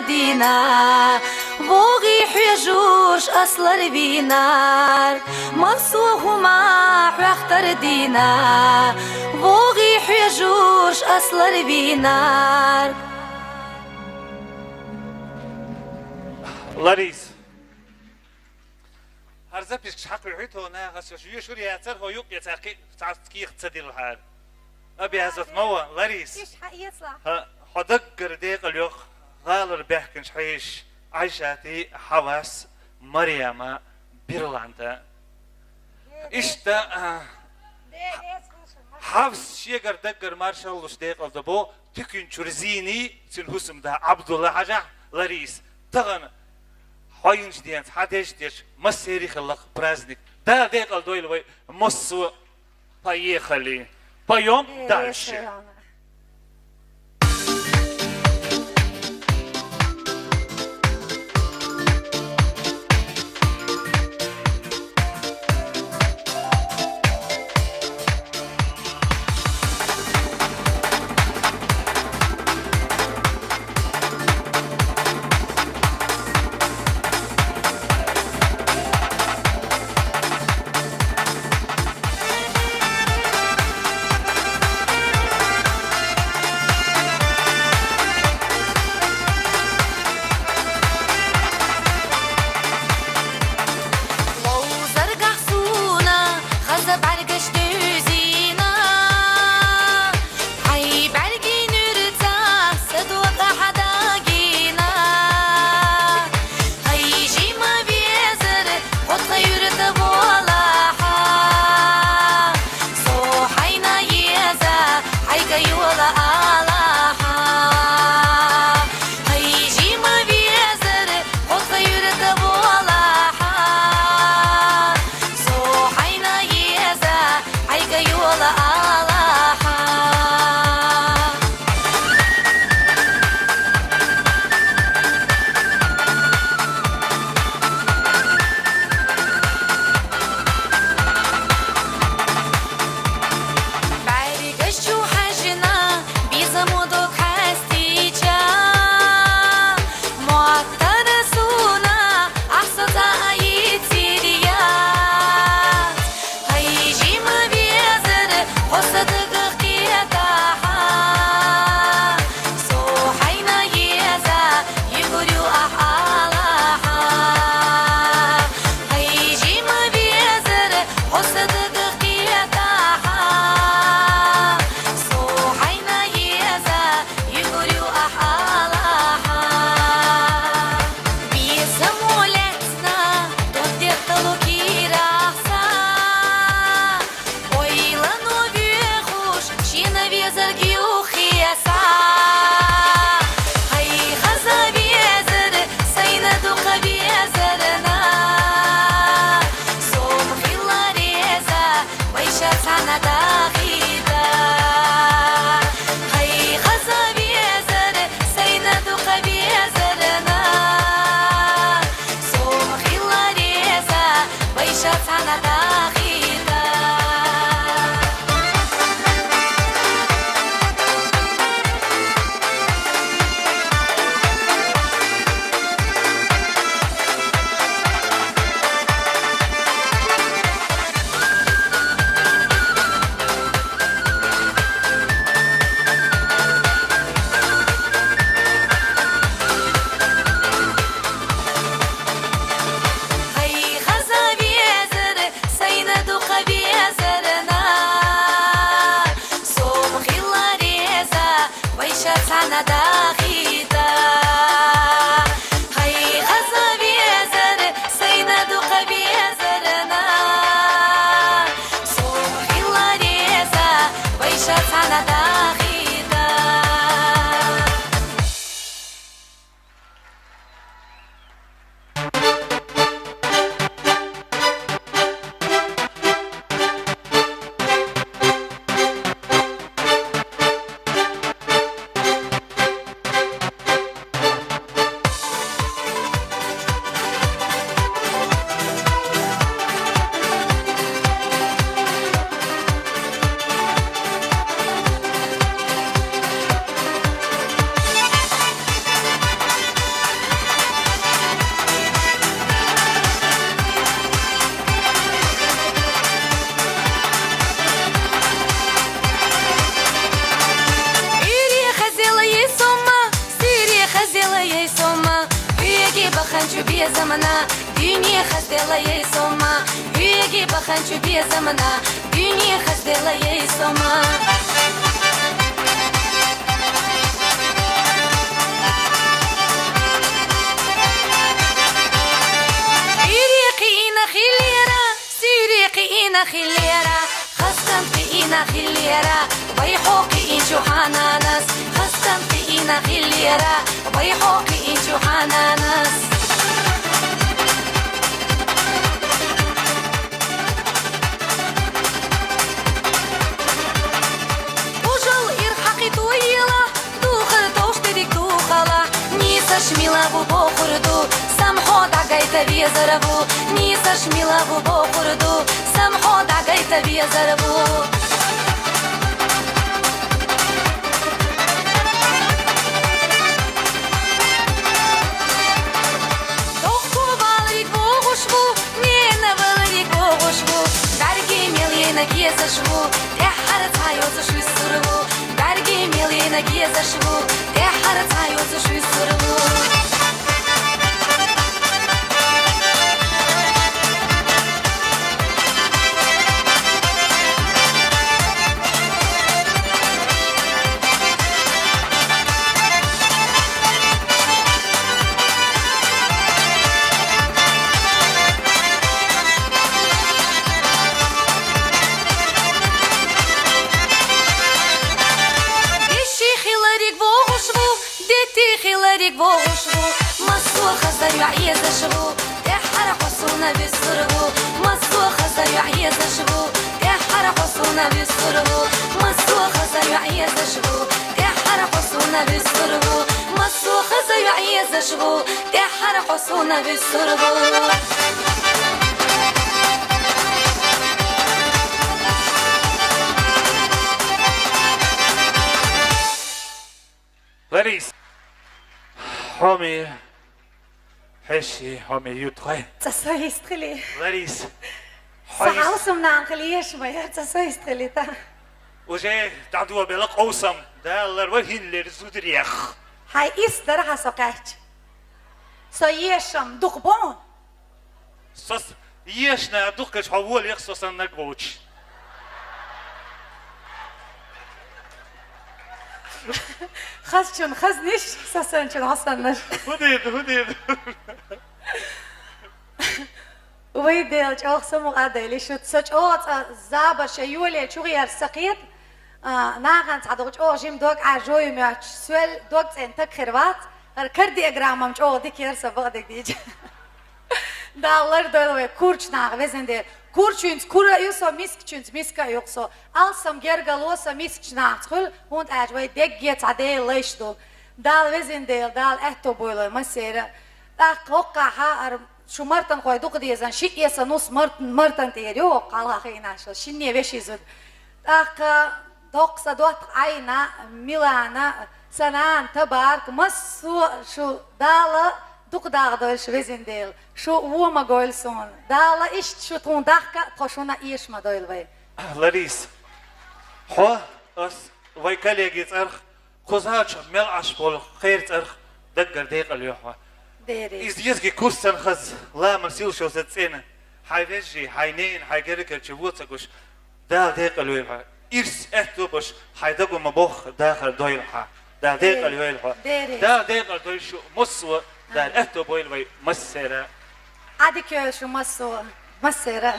Speaker 2: دينار بوغي حجوش أصل البينار منصوهما حختر دينار بوغي حجوش أصل البينار
Speaker 1: لاريس هرزا بيش حق يحيطه نا غسوش يشور ياتر هو يوق يتاقي تعسكي تصدر الحال أبي هزت موا لاريس
Speaker 5: إيش حيطلع
Speaker 1: حدق قرديق اليوخ غالر بيحكنش حيش عيشاتي حواس مريم بيرلانتا إشتا حفظ شيغر دقر مارشال لشديق الدبو تكون شرزيني سنهسم ده عبد الله حاجة لاريس تغن حوينش ديانت حدش ديش مسيري خلق برازنك ده ديق الدويل مصو поехали поем дальше
Speaker 2: شو بيه زمنا دنيا خسدلا يسوما يجي بخن شو بيه زمنا دنيا خسدلا يسوما قينا خليرة خستم قينا خليرة بيحوقي إنشو حنانس خستم قينا خليرة بيحوقي إنشو حنانس وجل إرحقي طويلة دوخل توشتريك دوخلا نيسا شميلة بوخردو سمحو دعايتا بيزربو نيسا شميلة بوخردو سمحو دعايتا بيزربو دوخو بالريك بوغشبو نينا بالريك بوغشبو برگي ملينا گيزشبو تحرت هايوز شو سربو برگي ملينا گيزشبو تحرت هايوز شو سربو خلاريك بوغشبو مصو خزر يعيزشبو تحر حصونا بالسربو مصو خزر يعيزشبو تحر حصونا بالسربو مصو خزر يعيزشبو تحر حصونا بالسربو مصو خزر يعيزشبو تحر حصونا بالسربو
Speaker 1: Ladies, homie, حشي homie يوتغي.
Speaker 13: تسويستخلي.
Speaker 1: Ladies,
Speaker 13: صعوسم نعنخليش ما يتسويستخلي تا.
Speaker 1: وجه تعدوا بلق أوسم ده الروهين لرزودريخ.
Speaker 13: هاي إسترها سقعت. سيشم دخبون.
Speaker 1: صص يشنا دخش حول يخصص النقبوش.
Speaker 13: خزشن خزنش سسنشن حسنش
Speaker 1: هديد
Speaker 13: ويديل أخ سمو قاديلي شو تسج أوت زابا شيولي شغير سقيت ناقن تعدوش أو جيم دوق عجوي مياش سوال دوق أنت خروات كردي أجرامم أو ديكير سبقدك ديج دالر دولوي كورش ناق وزندير كورشينز كورا يوسا ميسكشينز ميسكا يوكسو ألسم جرجلوسا ميسكشناخ خل هون أجواي دقيت عديل ليش دول دال وزندير دال أهتو بويلو مسيرة أقوقع ها شو مرتن خوي دوق ديزن شيء يسا نص مرتن تيريو قالها خينا شو شنية بيش يزود دوق صدوات عينا ميلانا سنان تبارك مسو شو دال دوق داغدول شو وزنديل شو وما قولسون دالا إيش شو تون دحكة تخشونا إيش ما دويل وي
Speaker 1: لاريس حو أس وي كالي جيت أرخ خزاش ملعش بول خير أرخ دقر دقيقة اليوم
Speaker 13: ديري
Speaker 1: إز يزجي كورسن خز لا مرسيل شو زتسينا هاي فيجي هاي نين هاي جريك الشبوت سكوش دا دقيقة اليوم إيش أهتو بش هاي دقو مبوخ داخل دويل ها دا دقيقة اليوم دا دقيقة دويل شو مسوى دا أهتو بويل وي مسيرة
Speaker 13: عادي كيو شو مسو مسيرة